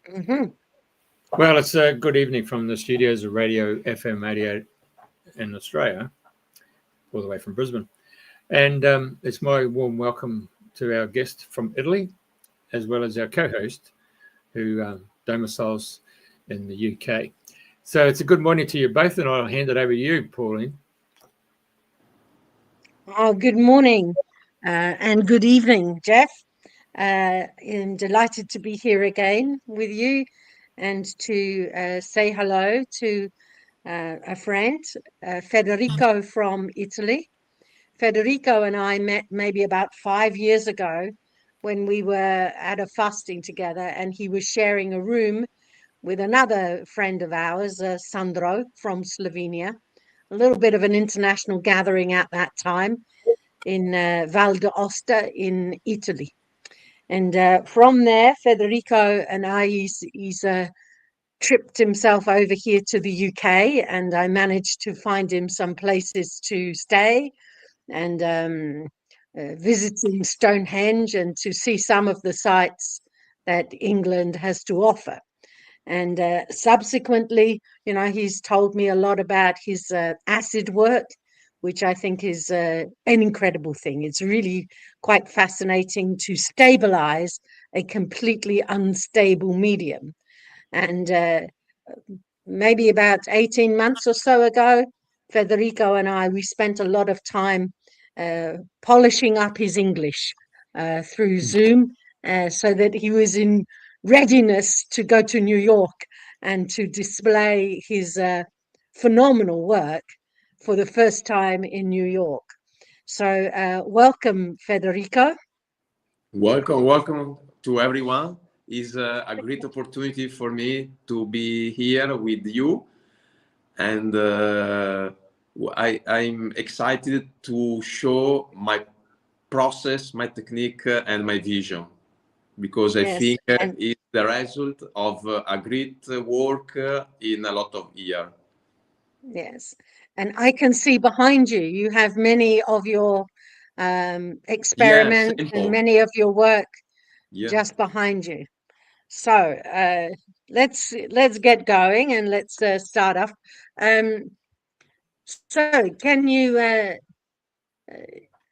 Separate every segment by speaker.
Speaker 1: Mhm.
Speaker 2: Well, it's a good evening from the studios of Radio FM 88 in Australia, all the way from Brisbane. And it's my warm welcome to our guest from Italy, as well as our co-host, who domiciles in the UK. So it's a good morning to you both, and I'll hand it over to you, Pauline.
Speaker 1: Oh, good morning and good evening, Jeff. I'm delighted to be here again with you and to say hello to a friend, Federico from Italy. Federico and I met maybe about 5 years ago when we were at a fasting together, and he was sharing a room with another friend of ours, Sandro from Slovenia. A little bit of an international gathering at that time in Val d'Aosta in Italy. And from there, Federico and I, he's tripped himself over here to the UK, and I managed to find him some places to stay and visiting Stonehenge and to see some of the sites that England has to offer. And subsequently, he's told me a lot about his acid work, which I think is an incredible thing. It's really quite fascinating to stabilize a completely unstable medium. And maybe about 18 months or so ago, Federico and I, we spent a lot of time polishing up his English through Zoom so that he was in readiness to go to New York and to display his phenomenal work for the first time in New York. So welcome, Federico.
Speaker 3: Welcome to everyone. It's a great opportunity for me to be here with you, and I'm excited to show my process, my technique, and my vision, because I think it's the result of a great work in a lot of years.
Speaker 1: Yes, and I can see behind you, you have many of your experiments and many of your work just behind you. So let's get going and let's start off. So can you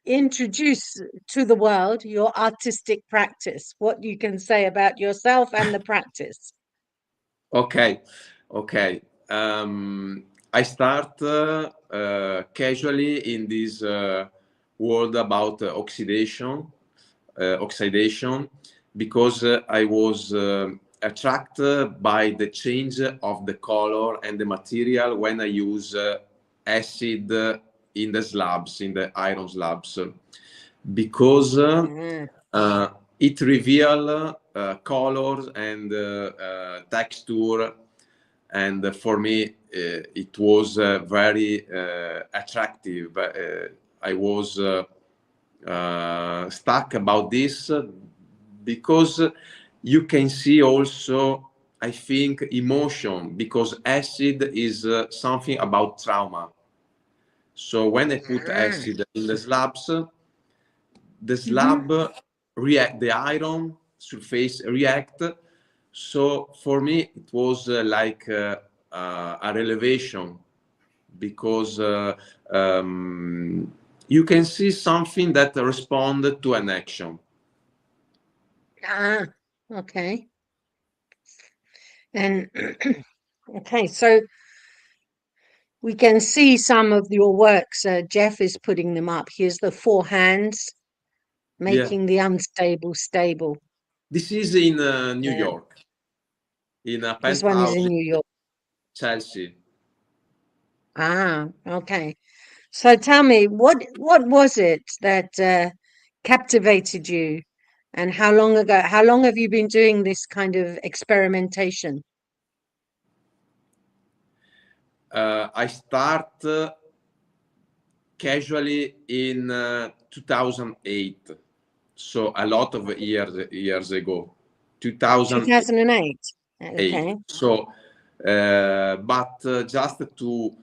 Speaker 1: introduce to the world your artistic practice, what you can say about yourself and the practice?
Speaker 3: Okay. I start casually in this world about oxidation, because I was attracted by the change of the color and the material when I use acid in the slabs, in the iron slabs, because it reveals colors and texture, and for me it was very attractive. I was stuck about this because you can see also, I think, emotion, because acid is something about trauma. So when I put acid in the slabs, the slab react, the iron surface react. So for me it was like a revelation, because you can see something that responded to an action.
Speaker 1: Okay. And okay, so we can see some of your works. Jeff is putting them up. Here's the four hands making the unstable stable.
Speaker 3: This is in New York, in a penthouse.
Speaker 1: This one is in New York.
Speaker 3: Chelsea.
Speaker 1: Okay. So tell me, what was it that captivated you, and how long have you been doing this kind of experimentation?
Speaker 3: I start casually in 2008, so a lot of years ago.
Speaker 1: 2008. Okay.
Speaker 3: So, but just to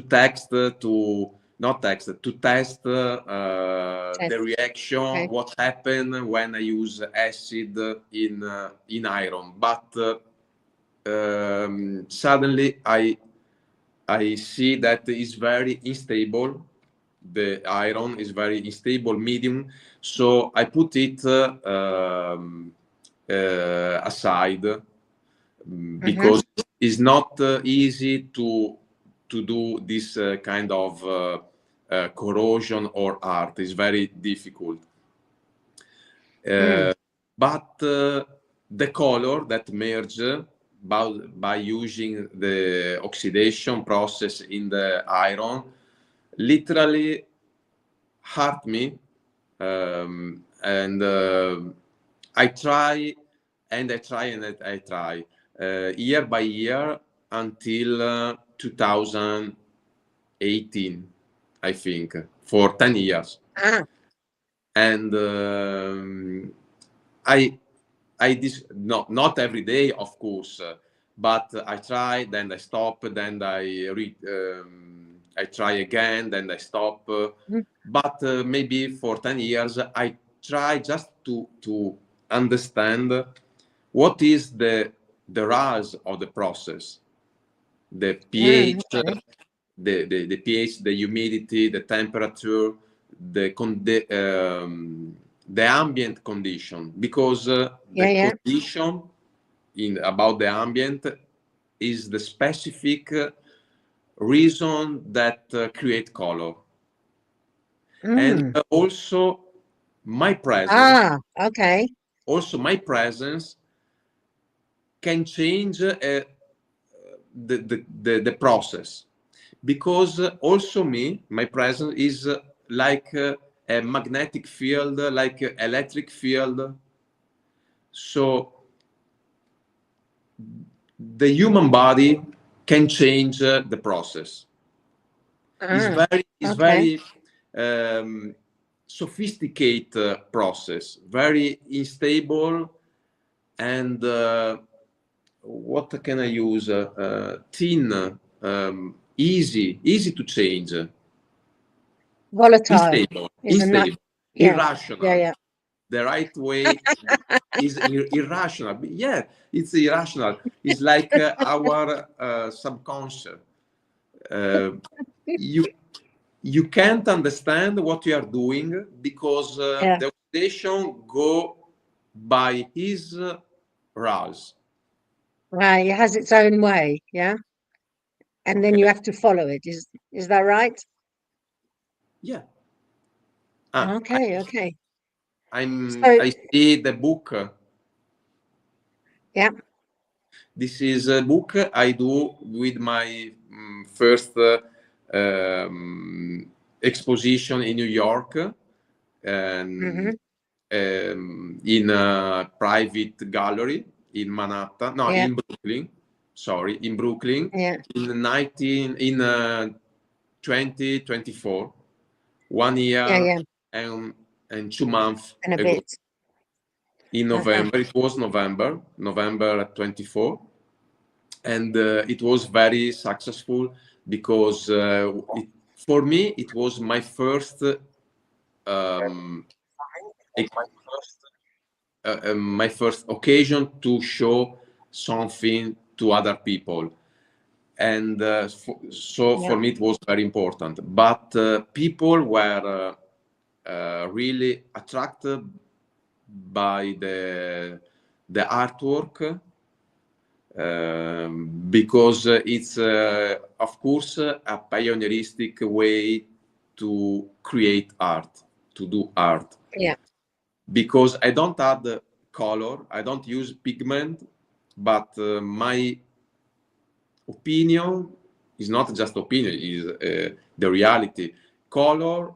Speaker 3: text, to not text, to test the reaction,
Speaker 1: Okay.
Speaker 3: what happened when I use acid in iron. But suddenly I see that it's very unstable. The iron is very unstable medium, so I put it aside because it's not easy to do this kind of corrosion or art. It's very difficult. But the color that merge by using the oxidation process in the iron literally hurt me, and I try and I try and I try year by year until 2018, I think, for 10 years. And not every day, of course, but I try, then I stop, then I try again, then I stop. But maybe for 10 years, I try just to understand what is the rise of the process, the pH, the pH, the humidity, the temperature, the ambient condition, because the condition about the ambient is the specific reason that create color. And also my presence. Also my presence can change the process, because also my presence is like a magnetic field, like an electric field. So the human body can change the process. It's very sophisticated process, very unstable, and what can I use? Thin, easy to change.
Speaker 1: Volatile.
Speaker 3: Unstable, irrational. The right way is irrational. Yeah, it's irrational. It's like our subconscious. You can't understand what you are doing, because the oxidation go by his rules.
Speaker 1: Right, it has its own way, yeah, and then you have to follow it. Is that right?
Speaker 3: Yeah.
Speaker 1: Okay.
Speaker 3: I see the book.
Speaker 1: Yeah.
Speaker 3: This is a book I do with my first exposition in New York, and in a private gallery in Manhattan, no, in Brooklyn. Sorry, in Brooklyn. In 2024, 1 year and 2 months
Speaker 1: and a
Speaker 3: ago.
Speaker 1: bit.
Speaker 3: In November, it was November 24, and it was very successful, because for me it was my first my first occasion to show something to other people, and for me it was very important. But people were really attracted by the artwork, because it's of course a pioneeristic way to create art, to do art. Because I don't add color, I don't use pigment, but my opinion is not just opinion, is the reality. Color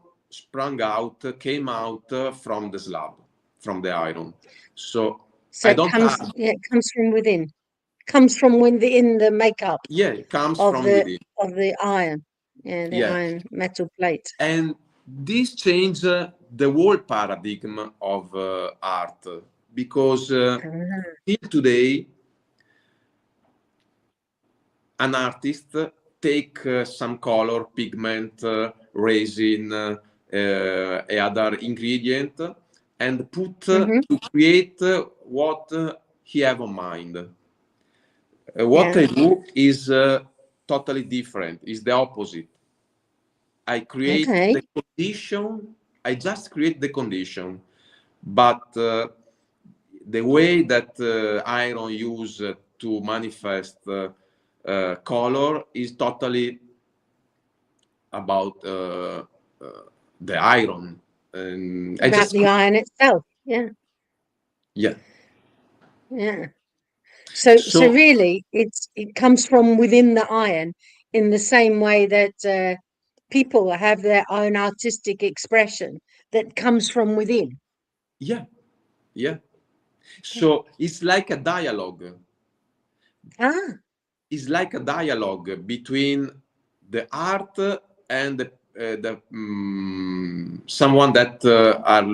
Speaker 3: came out from the slab, from the iron. So I don't add.
Speaker 1: It comes from within. Comes from within the makeup.
Speaker 3: Yeah, it comes from within.
Speaker 1: Of the iron. Yeah, the iron metal plate.
Speaker 3: And this changed the whole paradigm of art, because till today, an artist take some color, pigment, resin, other ingredient, and put to create what he have on mind. What I do is totally different. Is the opposite. I create the condition. I just create the condition, but the way that iron use to manifest color is totally about the iron. And
Speaker 1: about the iron itself. Yeah.
Speaker 3: Yeah.
Speaker 1: Yeah. So really, it comes from within the iron, in the same way that people have their own artistic expression that comes from within.
Speaker 3: Yeah. So it's like a dialogue. It's like a dialogue between the art and the someone that are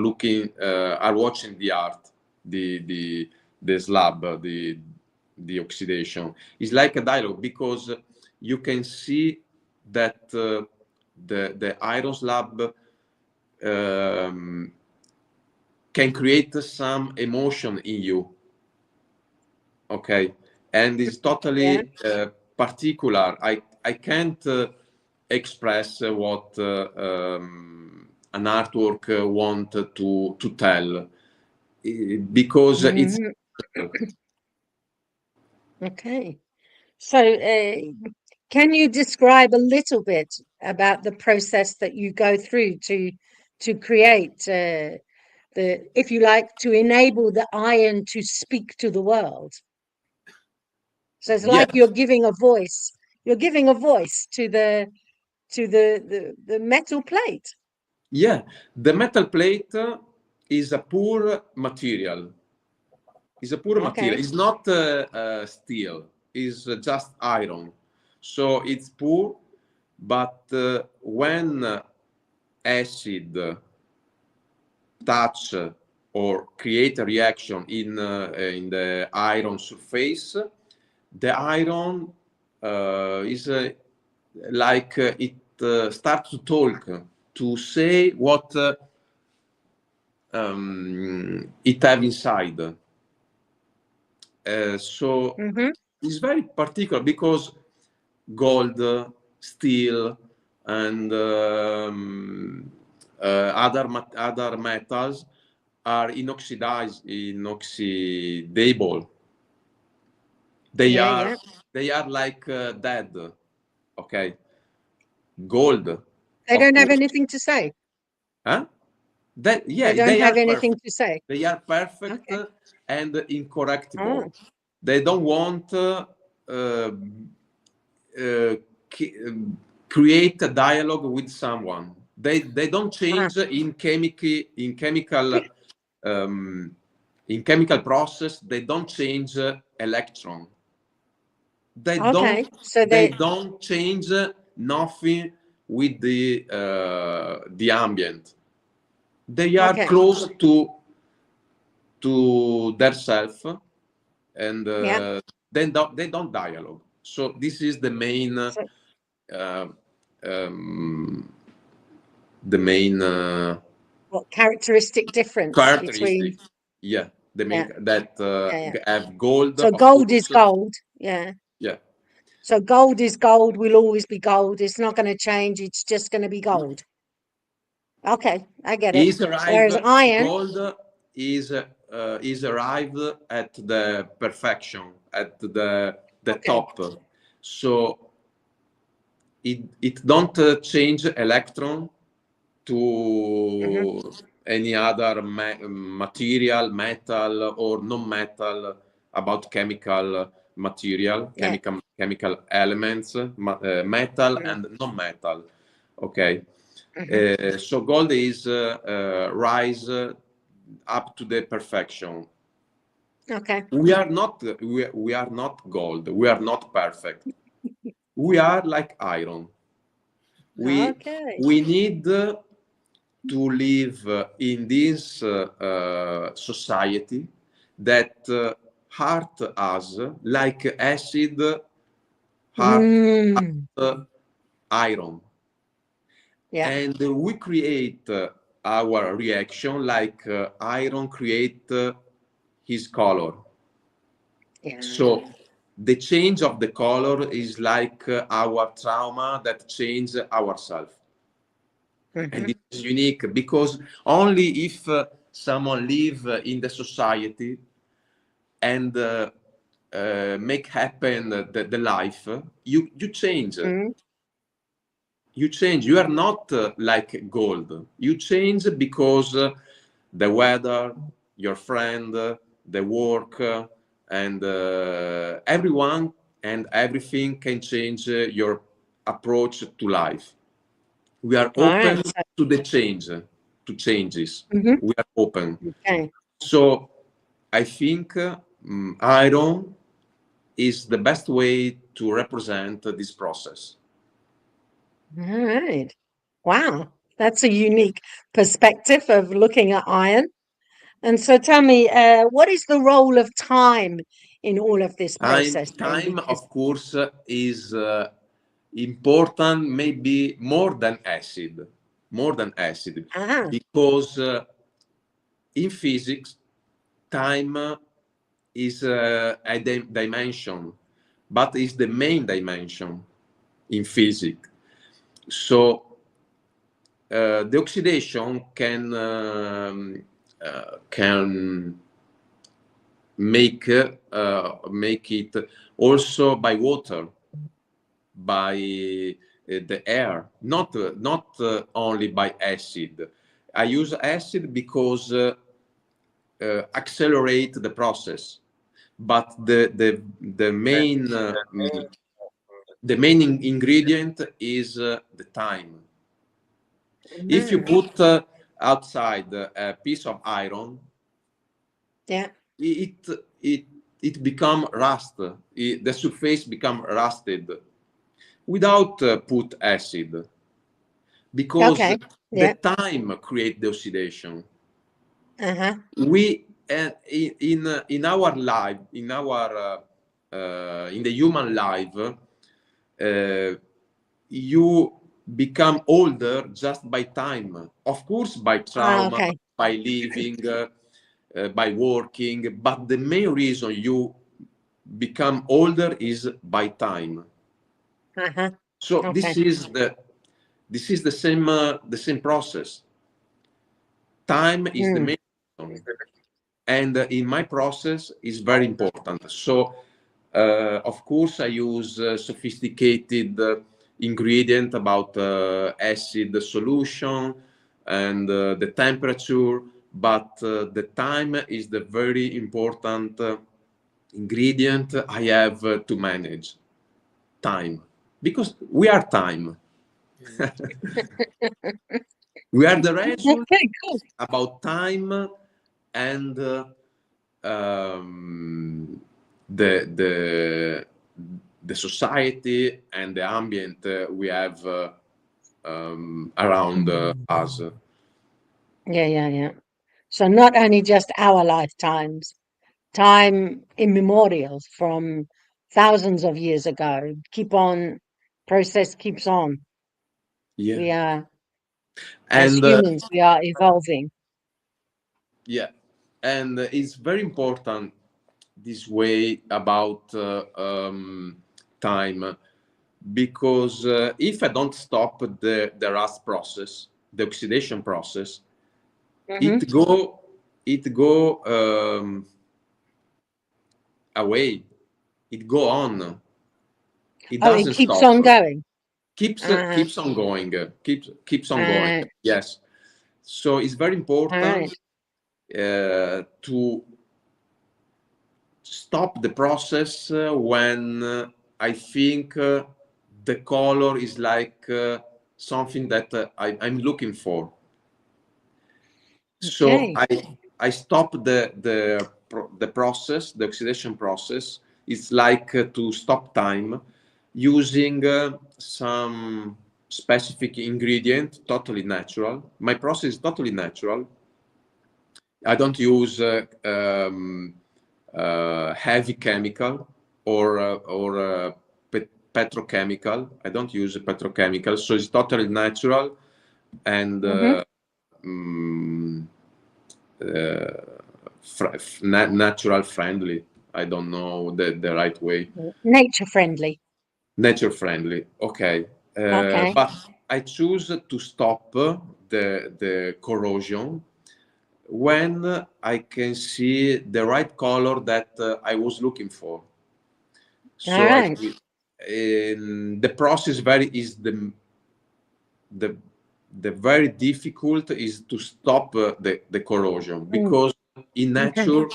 Speaker 3: watching the art, the slab, the oxidation. It's like a dialogue because you can see that the iron slab can create some emotion in you. Okay, and it's totally particular. I can't express what an artwork want to tell because it's
Speaker 1: okay. So can you describe a little bit about the process that you go through to create if you like, to enable the iron to speak to the world? So it's like you're giving a voice. You're giving a voice to the metal plate.
Speaker 3: Yeah, the metal plate is a poor material. It's a poor material. It's not steel. It's just iron. So it's poor, but when acid touch or create a reaction in the iron surface, the iron is like it starts to talk, to say what it have inside. So it's very particular because gold, steel, and other metals are inoxidable. They are like dead. Okay, gold.
Speaker 1: They don't have anything to say.
Speaker 3: Huh?
Speaker 1: They don't have anything to say.
Speaker 3: They are perfect and incorruptible. They don't want create a dialogue with someone. They don't change in chemical process. They don't change electron. They don't change nothing with the ambient. They are close to their self, and they don't dialogue. So this is the main
Speaker 1: what characteristic difference between
Speaker 3: have gold.
Speaker 1: So gold is gold. Yeah. So gold is gold, will always be gold. It's not going to change. It's just going to be gold. Okay, I get it. Whereas iron,
Speaker 3: gold is arrived at the perfection, at the top. So it don't change electron to any other material, metal or non-metal, about chemical material, chemical elements, metal and non-metal. Okay. So gold is rise up to the perfection.
Speaker 1: Okay.
Speaker 3: We are not gold. We are not perfect. We are like iron. We need to live in this society that hurt us like acid hurt iron.
Speaker 1: Yeah.
Speaker 3: And we create our reaction like iron create his color.
Speaker 1: Yeah.
Speaker 3: So the change of the color is like our trauma that change ourselves. And
Speaker 1: Mhm.
Speaker 3: it's unique because only if someone live in the society and make happen the life, you change.
Speaker 1: Mhm.
Speaker 3: You change. You are not like gold. You change because the weather, your friend, the work, and everyone and everything can change your approach to life. We are
Speaker 1: All right.
Speaker 3: open to the change, to changes.
Speaker 1: Mhm.
Speaker 3: We are open.
Speaker 1: Okay.
Speaker 3: So I think iron is the best way to represent this process.
Speaker 1: All right. Wow. That's a unique perspective of looking at iron. And so tell me, what is the role of time in all of this process then?
Speaker 3: Time,
Speaker 1: Because,
Speaker 3: of course, is important, maybe more than acid,
Speaker 1: ah,
Speaker 3: because in physics, time is a dimension, but is the main dimension in physics. So the oxidation can make it also by water, by the air, not only by acid. I use acid because accelerate the process, but the main ingredient is the time. If you
Speaker 1: mm,
Speaker 3: put outside a piece of iron,
Speaker 1: yeah.
Speaker 3: it it it become rust. The surface become rusted without put acid, because
Speaker 1: Okay.
Speaker 3: the
Speaker 1: Yeah.
Speaker 3: time create the oxidation.
Speaker 1: Uh-huh.
Speaker 3: We in our life, in the human life, you become older just by time, of course, by
Speaker 1: Ah,
Speaker 3: trauma,
Speaker 1: okay.
Speaker 3: by living, by working, but the main reason you become older is by time.
Speaker 1: Uh-huh.
Speaker 3: So
Speaker 1: Okay.
Speaker 3: this is the same process. Time is the
Speaker 1: Mm.
Speaker 3: main reason, and in my process is very important. So of course I use sophisticated ingredient about acid solution and the temperature, but the time is the very important ingredient I have to manage. Time, because we are time. We are the result
Speaker 1: Okay, cool.
Speaker 3: about time and um, the the the society and the ambient we have around us.
Speaker 1: Yeah, yeah, yeah. So not only just our lifetimes, time immemorial from thousands of years ago. Keep on, process keeps on.
Speaker 3: Yeah,
Speaker 1: We are, as
Speaker 3: and
Speaker 1: humans, we are evolving.
Speaker 3: yeah, and it's very important this way about time, because if I don't stop the rust process, the oxidation process,
Speaker 1: Hmm.
Speaker 3: it go away, it go on, it
Speaker 1: Oh, it
Speaker 3: doesn't
Speaker 1: keeps
Speaker 3: stop,
Speaker 1: on going. Uh,
Speaker 3: keeps on going, keeps on going.
Speaker 1: uh,
Speaker 3: Yes, so it's very
Speaker 1: all right.
Speaker 3: important to stop the process when I think the color is like something that I'm looking for. So
Speaker 1: Okay.
Speaker 3: I stop the process, the oxidation process. It's like to stop time using some specific ingredient, totally natural. My process is totally natural. I don't use heavy chemical or petrochemical. I don't use a petrochemical, so it's totally natural. and natural friendly. I don't know the right way.
Speaker 1: Nature friendly.
Speaker 3: Nature friendly. Okay.
Speaker 1: Okay.
Speaker 3: But I choose to stop the corrosion when I can see the right color that I was looking for.
Speaker 1: All
Speaker 3: So
Speaker 1: right.
Speaker 3: the process is the very difficult is to stop the corrosion, because in
Speaker 1: Okay.
Speaker 3: nature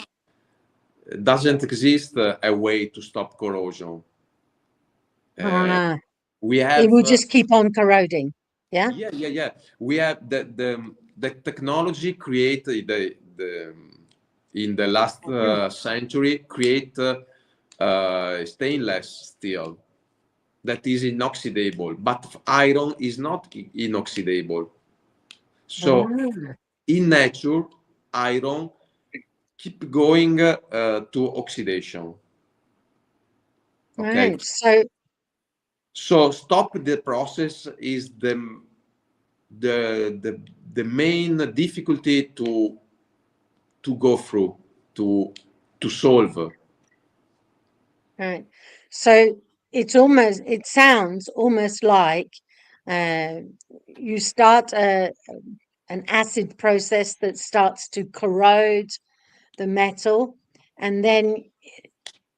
Speaker 3: doesn't exist a way to stop corrosion.
Speaker 1: Ah,
Speaker 3: We
Speaker 1: it
Speaker 3: have
Speaker 1: will just keep on corroding. Yeah.
Speaker 3: yeah. We have the technology created the in the last century, create stainless steel that is inoxidable, but iron is not inoxidable. So
Speaker 1: Ah,
Speaker 3: in nature, iron keep going to oxidation. Okay.
Speaker 1: right. So,
Speaker 3: So stop the process is the main difficulty to go through, to solve.
Speaker 1: right. So it sounds almost like uh, you start an acid process that starts to corrode the metal, and then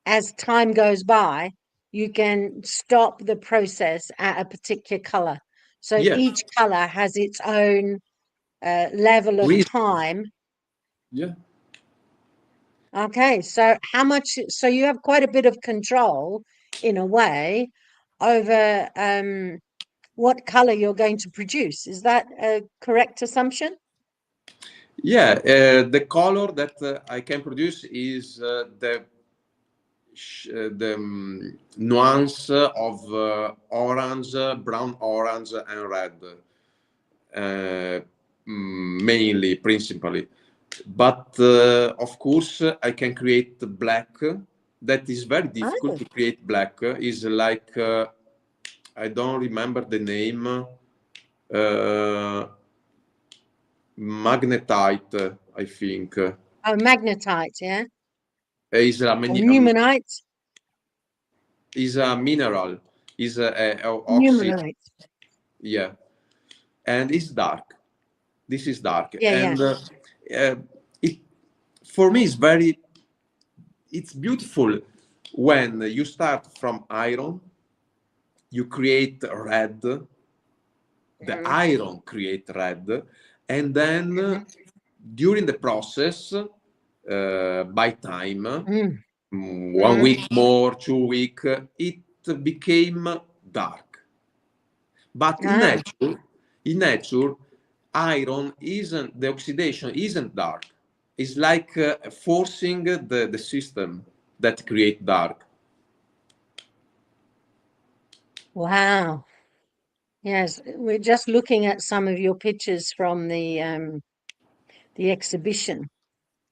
Speaker 1: as time goes by, you can stop the process at a particular color. So
Speaker 3: Yeah.
Speaker 1: each color has its own level of
Speaker 3: Reason.
Speaker 1: time.
Speaker 3: Yeah.
Speaker 1: Okay, so so you have quite a bit of control in a way over what color you're going to produce. Is that a correct assumption?
Speaker 3: Yeah. The color that I can produce is the nuance of orange, brown orange, and red, mainly, principally. But of course, I can create black. That is very difficult
Speaker 1: Oh,
Speaker 3: to create black. Is like I don't remember the name. Magnetite, I think.
Speaker 1: oh, magnetite, yeah,
Speaker 3: Is a
Speaker 1: or numenite,
Speaker 3: is a mineral. Is a oxide.
Speaker 1: numenite.
Speaker 3: Yeah, and it's dark. This is dark,
Speaker 1: Yeah, yeah.
Speaker 3: and it for me it's beautiful when you start from iron, you create red, the
Speaker 1: Mhm,
Speaker 3: iron create red, and then
Speaker 1: mhm,
Speaker 3: during the process, by time,
Speaker 1: mm,
Speaker 3: 1 week more, 2 week, it became dark. But
Speaker 1: ah,
Speaker 3: in nature, iron isn't, the oxidation isn't dark. It's like forcing the system that create dark.
Speaker 1: wow. Yes, we're just looking at some of your pictures from the exhibition,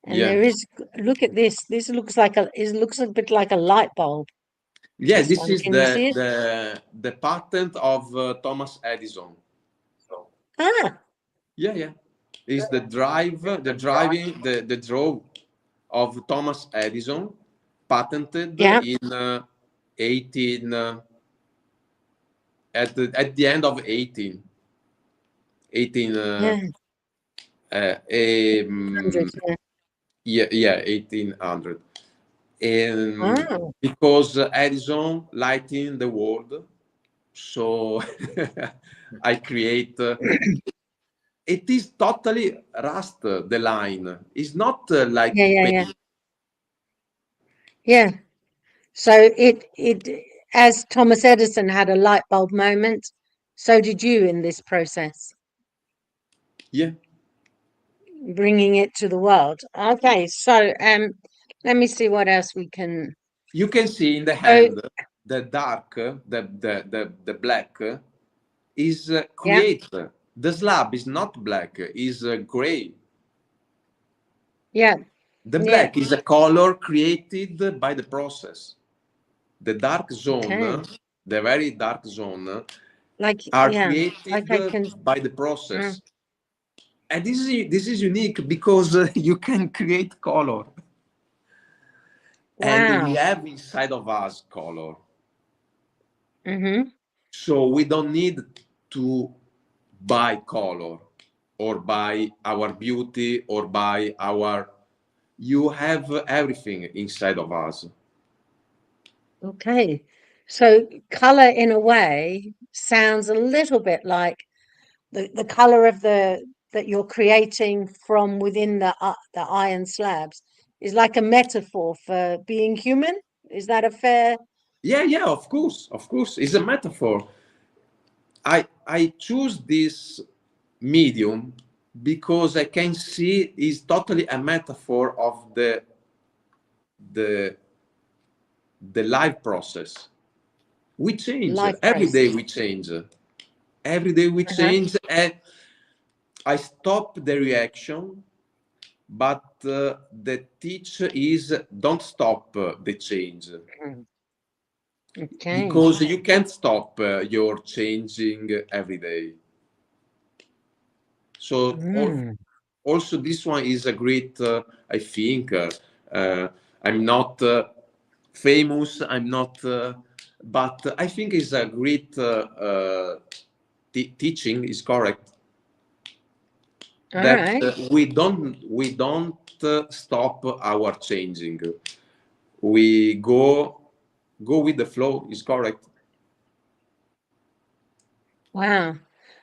Speaker 1: and
Speaker 3: Yeah.
Speaker 1: there is, look at this. This looks like it looks a bit like a light bulb.
Speaker 3: Yeah,
Speaker 1: This
Speaker 3: this
Speaker 1: one,
Speaker 3: is
Speaker 1: can you see it?
Speaker 3: the patent of Thomas Edison.
Speaker 1: Ah,
Speaker 3: Yeah. Is the draw of Thomas Edison, patented
Speaker 1: yeah,
Speaker 3: in 18 at the end of 18
Speaker 1: yeah,
Speaker 3: uh,
Speaker 1: 100,
Speaker 3: um,
Speaker 1: yeah.
Speaker 3: yeah 1800, and
Speaker 1: Wow.
Speaker 3: because Edison lighting the world, so I create it is totally rust, the line is not like
Speaker 1: Yeah, yeah, yeah,
Speaker 3: paint.
Speaker 1: yeah. So it as Thomas Edison had a light bulb moment, so did you in this process,
Speaker 3: Yeah,
Speaker 1: bringing it to the world. Okay, so let me see what else we can.
Speaker 3: you can see in the
Speaker 1: So
Speaker 3: hand the dark, the black is
Speaker 1: yeah,
Speaker 3: create. The slab is not black, is gray.
Speaker 1: yeah,
Speaker 3: The
Speaker 1: yeah.
Speaker 3: black is a color created by the process. The dark
Speaker 1: Okay.
Speaker 3: zone, the very dark zone,
Speaker 1: Like,
Speaker 3: are
Speaker 1: yeah, like I
Speaker 3: created
Speaker 1: can.
Speaker 3: by the process. And this is unique because you can create color, and we
Speaker 1: Wow.
Speaker 3: have inside of us color.
Speaker 1: Mm-hmm.
Speaker 3: So we don't need to buy color or buy our beauty or buy our. You have everything inside of us.
Speaker 1: Okay. So color in a way sounds a little bit like the color of the that you're creating from within the iron slabs is like a metaphor for being human. Is that a fair?
Speaker 3: Yeah, yeah, of course, it's a metaphor. I choose this medium because I can see is totally a metaphor of the the life process. We change
Speaker 1: Life
Speaker 3: every day.
Speaker 1: process?
Speaker 3: We change every day. We
Speaker 1: Uh-huh.
Speaker 3: change, and I stop the reaction. But the teach is don't stop the change
Speaker 1: Mm. Okay.
Speaker 3: because you can't stop your changing every day. So
Speaker 1: Mm.
Speaker 3: also this one is a great. I think uh, I'm not famous. I'm not, but I think it's a great teaching. Is correct
Speaker 1: All
Speaker 3: that
Speaker 1: right.
Speaker 3: we don't stop our changing. We go with the flow. Is correct.
Speaker 1: Wow.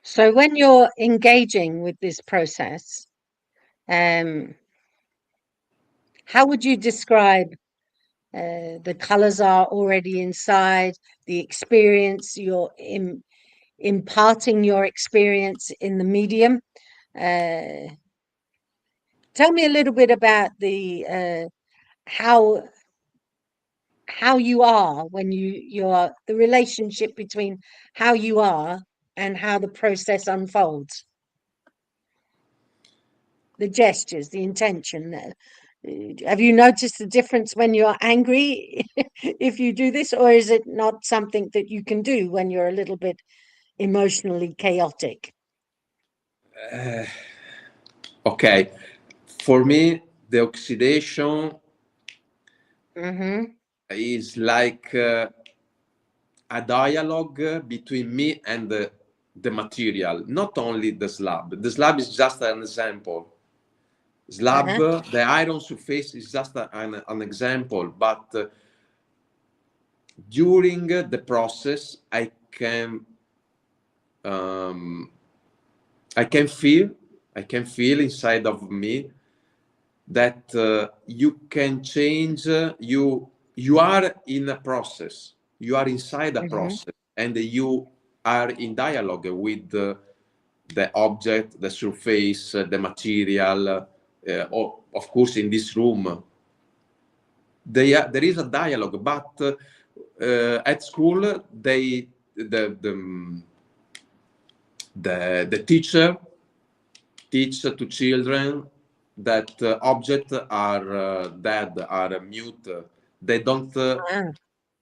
Speaker 1: So when you're engaging with this process, um, how would you describe the colors are already inside, the experience, you're imparting your experience in the medium? Uh, Tell me a little bit about the how how you are when you're the relationship between how you are and how the process unfolds. The gestures, the intention. Have you noticed the difference when you're angry if you do this, or is it not something that you can do when you're a little bit emotionally chaotic?
Speaker 3: Okay, for me, the oxidation
Speaker 1: Mm-hmm.
Speaker 3: is like a dialogue between me and the material, not only the slab. The slab is just an example. Slab,
Speaker 1: Uh-huh.
Speaker 3: the iron surface is just an example, but during the process, um, I can feel, I can feel inside of me that you can change. You are in a process. You are inside a
Speaker 1: Mm-hmm.
Speaker 3: process, and you are in dialogue with the object, the surface, the material. Of course, in this room, there is a dialogue, but at school, the teacher teach to children that objects are dead, are mute. They don't.
Speaker 1: Ah,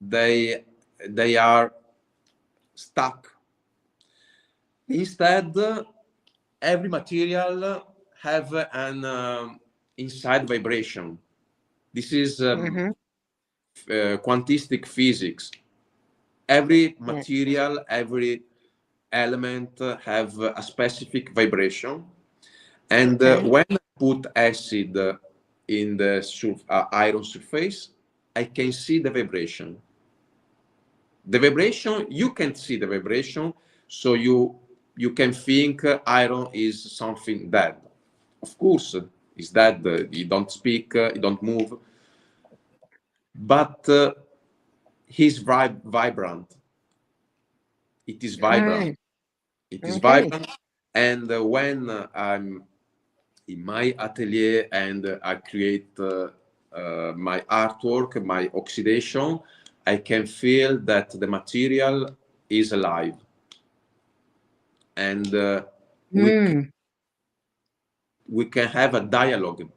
Speaker 3: They they are stuck. Instead, every material have an inside vibration. This is
Speaker 1: mm-hmm.
Speaker 3: quantistic physics. Every
Speaker 1: Yes.
Speaker 3: material, every element have a specific vibration. And
Speaker 1: Okay.
Speaker 3: when I put acid in the iron surface, I can see the vibration. The vibration, you can see the vibration, so you can think iron is something dead. Of course, it's dead. You don't speak, you don't move, but he's vibrant. It is
Speaker 1: All
Speaker 3: vibrant.
Speaker 1: right.
Speaker 3: It is
Speaker 1: Okay.
Speaker 3: vibrant. And when I'm in my atelier and I create my artwork, my oxidation, I can feel that the material is alive, and
Speaker 1: Mm.
Speaker 3: we can have a dialogue.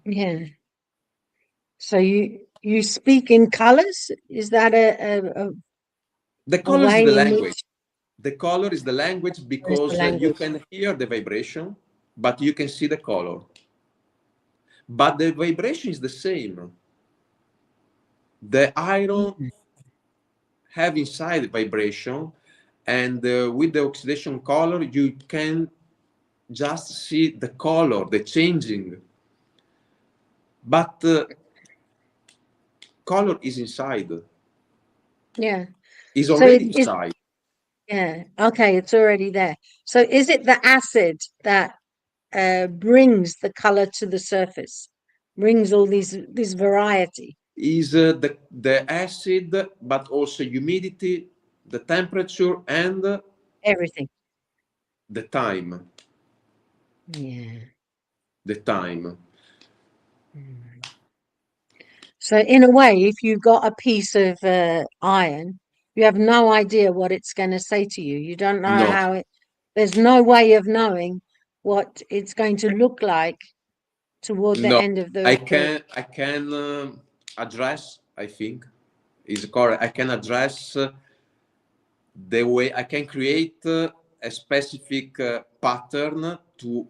Speaker 1: Yeah. So you speak in colors? Is that a
Speaker 3: The
Speaker 1: a
Speaker 3: color is
Speaker 1: way
Speaker 3: the
Speaker 1: in
Speaker 3: language.
Speaker 1: which
Speaker 3: The color is the language because you
Speaker 1: language.
Speaker 3: can hear the vibration, but you can see the color. But the vibration is the same. The iron have inside vibration, and with the oxidation color, you can just see the color, the changing. But color is inside.
Speaker 1: Yeah.
Speaker 3: Is
Speaker 1: So
Speaker 3: already inside.
Speaker 1: yeah. Okay, it's already there. So is it the acid that brings the color to the surface, brings all this variety?
Speaker 3: Is the acid, but also humidity, the temperature, and
Speaker 1: Everything.
Speaker 3: the time.
Speaker 1: Yeah.
Speaker 3: The time.
Speaker 1: Mm. So in a way, if you've got a piece of iron, you have no idea what it's going to say to you. You don't know
Speaker 3: No,
Speaker 1: how there's no way of knowing what it's going to look like toward the
Speaker 3: no.
Speaker 1: end of
Speaker 3: I
Speaker 1: the
Speaker 3: can address. I think is correct. I can address the way I can create a specific pattern to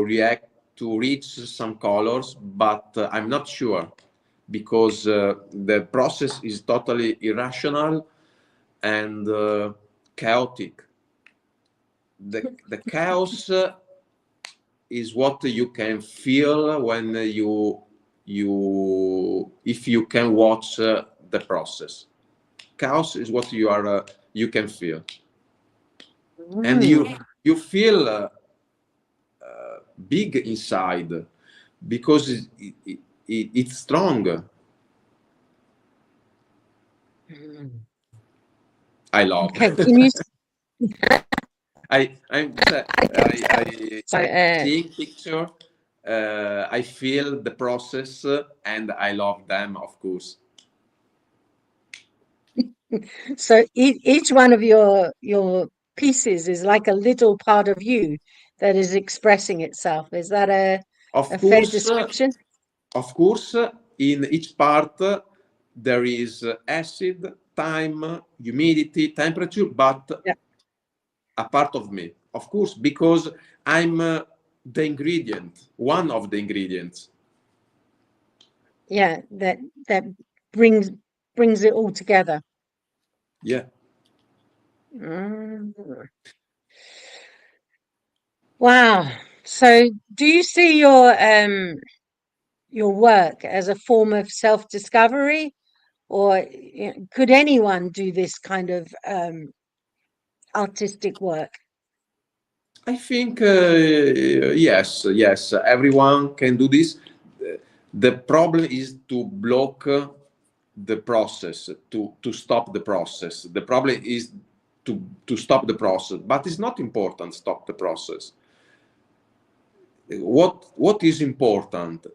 Speaker 3: react to reach some colors, but I'm not sure because the process is totally irrational and chaotic. The chaos is what you can feel when you if you can watch the process. Chaos is what you can feel, and
Speaker 1: Mm.
Speaker 3: you feel big inside because it's strong.
Speaker 1: Mm.
Speaker 3: I love.
Speaker 1: Okay, can you
Speaker 3: I
Speaker 1: so
Speaker 3: seeing picture. I feel the process and I love them, of course.
Speaker 1: so each one of your pieces is like a little part of you that is expressing itself. Is that a
Speaker 3: Of
Speaker 1: fair
Speaker 3: course,
Speaker 1: description?
Speaker 3: of course, in each part there is acid, time, humidity, temperature, but
Speaker 1: Yeah,
Speaker 3: a part of me, of course, because I'm the ingredient, one of the ingredients.
Speaker 1: yeah, that brings brings it all together.
Speaker 3: Yeah.
Speaker 1: Mm. Wow. So do you see your work as a form of self-discovery, or could anyone do this kind of artistic work?
Speaker 3: I think yes, yes, everyone can do this. The problem is to block the process, to stop the process. The problem is to stop the process, but it's not important. Stop the process. What is important?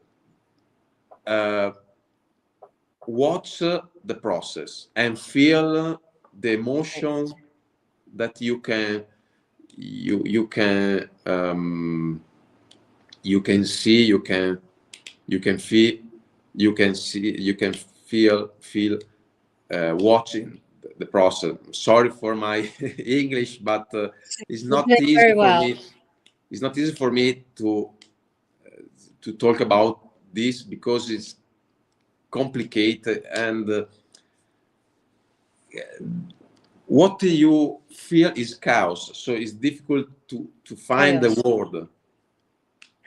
Speaker 3: Uh, Watch the process and feel the
Speaker 1: Okay.
Speaker 3: emotion that you can see, you can feel, you can see, you can feel watching the process. Sorry for my English, but it's
Speaker 1: You're
Speaker 3: not
Speaker 1: doing
Speaker 3: easy
Speaker 1: very
Speaker 3: for
Speaker 1: well.
Speaker 3: me. It's not easy for me to talk about this because it's complicated and what you feel is chaos. So it's difficult to find the
Speaker 1: Chaos.
Speaker 3: word.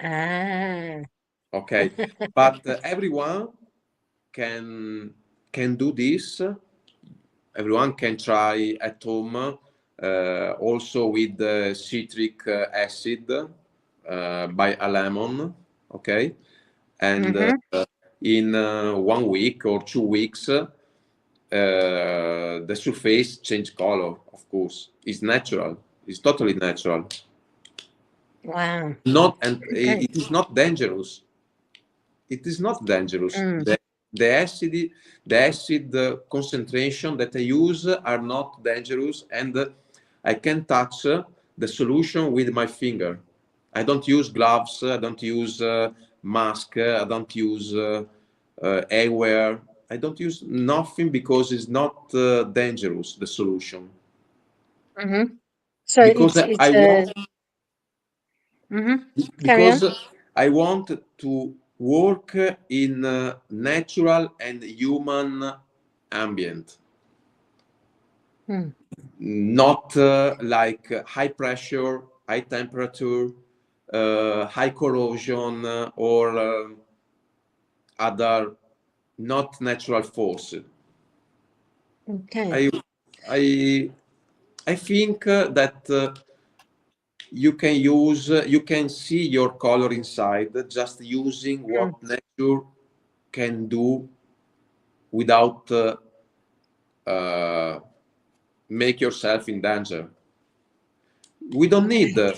Speaker 1: Ah.
Speaker 3: Okay, but everyone can do this. Everyone can try at home, also with citric acid by a lemon. Okay, and
Speaker 1: Mm-hmm.
Speaker 3: in 1 week or 2 weeks, the surface change color. Of course, it's natural. It's totally natural.
Speaker 1: Wow.
Speaker 3: Not and
Speaker 1: Okay.
Speaker 3: it is not dangerous. It is not dangerous.
Speaker 1: Mm.
Speaker 3: The acid concentration that I use are not dangerous, and I can touch the solution with my finger. I don't use gloves. I don't use mask. I don't use eyewear. I don't use nothing because it's not dangerous, the solution.
Speaker 1: So
Speaker 3: Because
Speaker 1: it's
Speaker 3: I want
Speaker 1: Carry on.
Speaker 3: because I want to work in natural and human ambient, not like high pressure, high temperature, high corrosion, or other not natural forces.
Speaker 1: Okay.
Speaker 3: I think that you can see your color inside just using what nature can do without make yourself in danger. We don't need a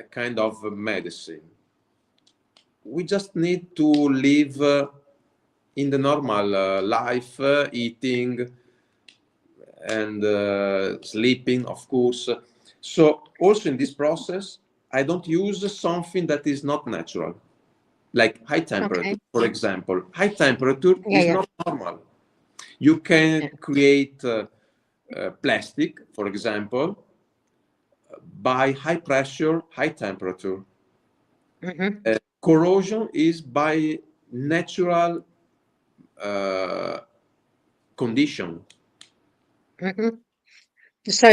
Speaker 3: kind of medicine. We just need to live in the normal life, eating and sleeping, of course. So also in this process, I don't use something that is not natural, like high temperature,
Speaker 1: Okay.
Speaker 3: for example. High temperature
Speaker 1: Yeah,
Speaker 3: is
Speaker 1: yeah.
Speaker 3: not normal. You can
Speaker 1: Yeah.
Speaker 3: create plastic, for example, by high pressure, high temperature. Corrosion is by natural condition.
Speaker 1: So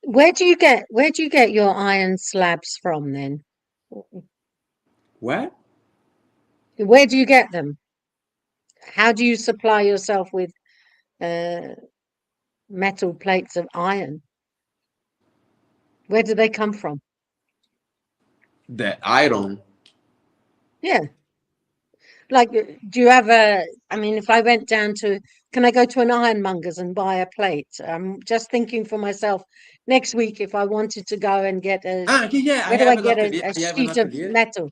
Speaker 1: where do you get your iron slabs from then?
Speaker 3: Where?
Speaker 1: Where do you get them? How do you supply yourself with uh, metal plates of iron? Where do they come from?
Speaker 3: The iron.
Speaker 1: Yeah. Like, do you have I mean, if I went down to, can I go to an ironmonger's and buy a plate? I'm just thinking for myself, next week, if I wanted to go and get
Speaker 3: Yeah.
Speaker 1: where do I get a
Speaker 3: I have an
Speaker 1: sheet of
Speaker 3: atelier.
Speaker 1: metal?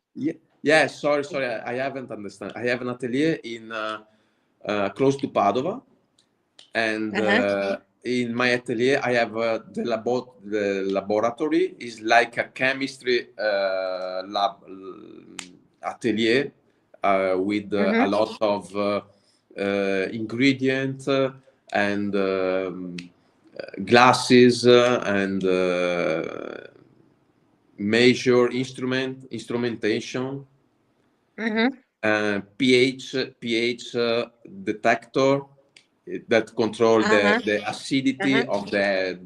Speaker 3: Yeah. Sorry. I haven't understand. I have an atelier in close to Padova, and
Speaker 1: Uh-huh.
Speaker 3: in my atelier I have the laboratory is like a chemistry lab atelier with a lot of ingredients and glasses and measure instrumentation, pH detector that control
Speaker 1: Uh-huh.
Speaker 3: the acidity
Speaker 1: Uh-huh.
Speaker 3: of the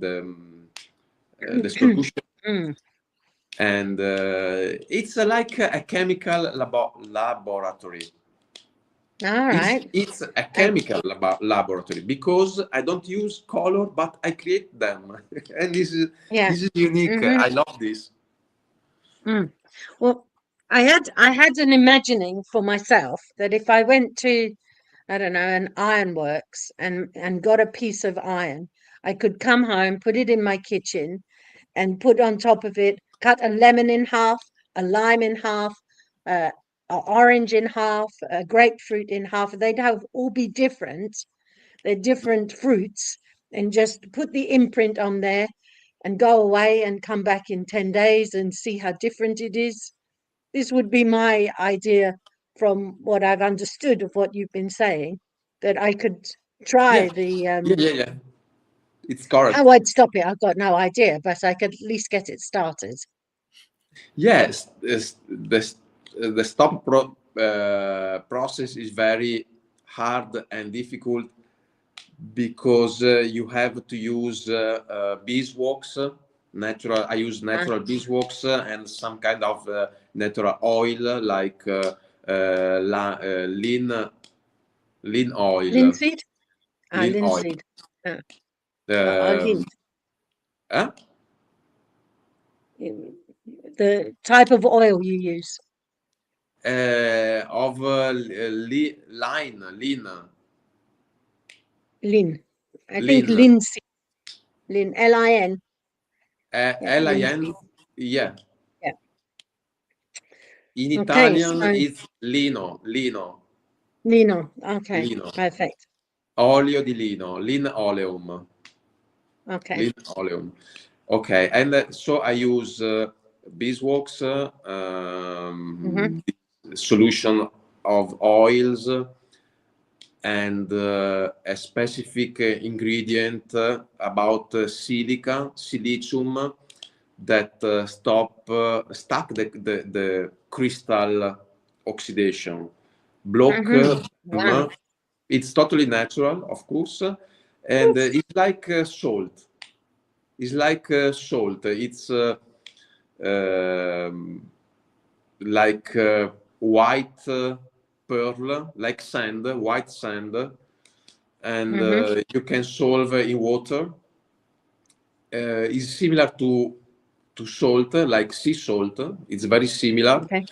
Speaker 3: solution,
Speaker 1: Mm.
Speaker 3: and it's like a chemical laboratory.
Speaker 1: All right.
Speaker 3: It's a chemical laboratory because I don't use color, but I create them, and
Speaker 1: Yeah.
Speaker 3: this is unique. I love this.
Speaker 1: Well, I had an imagining for myself that if I went to, I don't know, an ironworks and got a piece of iron, I could come home, put it in my kitchen, and put on top of it, cut a lemon in half, a lime in half, uh, an orange in half, a grapefruit in half. They'd have all be different. They're different fruits, and just put the imprint on there and go away and come back in 10 days and see how different it is. This would be my idea from what I've understood of what you've been saying, that I could
Speaker 3: Yeah,
Speaker 1: try the
Speaker 3: yeah. It's correct.
Speaker 1: how I'd stop it, I've got no idea, but I could at least get it started.
Speaker 3: Yes, the stop process is very hard and difficult because you have to use beeswax, natural. I use natural beeswax and some kind of natural oil like lean oil.
Speaker 1: Linseed? Ah,
Speaker 3: Lean oil.
Speaker 1: linseed.
Speaker 3: Um,
Speaker 1: Hint.
Speaker 3: huh?
Speaker 1: The type of oil you use.
Speaker 3: Of lean.
Speaker 1: Lin. I think
Speaker 3: Lean.
Speaker 1: linseed. Lin. Lin. Yeah,
Speaker 3: Lin.
Speaker 1: linseed.
Speaker 3: Yeah.
Speaker 1: Yeah.
Speaker 3: In
Speaker 1: Okay,
Speaker 3: Italian,
Speaker 1: so
Speaker 3: it's lino.
Speaker 1: Lino. Okay,
Speaker 3: Lino.
Speaker 1: perfect.
Speaker 3: Olio di lino. Linoleum.
Speaker 1: Okay.
Speaker 3: Linoleum. Okay, and so I use beeswax
Speaker 1: Mm-hmm.
Speaker 3: solution of oils and a specific ingredient about silicium that stuck the crystal oxidation, block them.
Speaker 1: Wow.
Speaker 3: It's totally natural, of course, and it's like salt. It's like salt. It's like white pearl, like sand, white sand, and you can solve in water. Is similar to salt, like sea salt. It's very similar,
Speaker 1: Okay.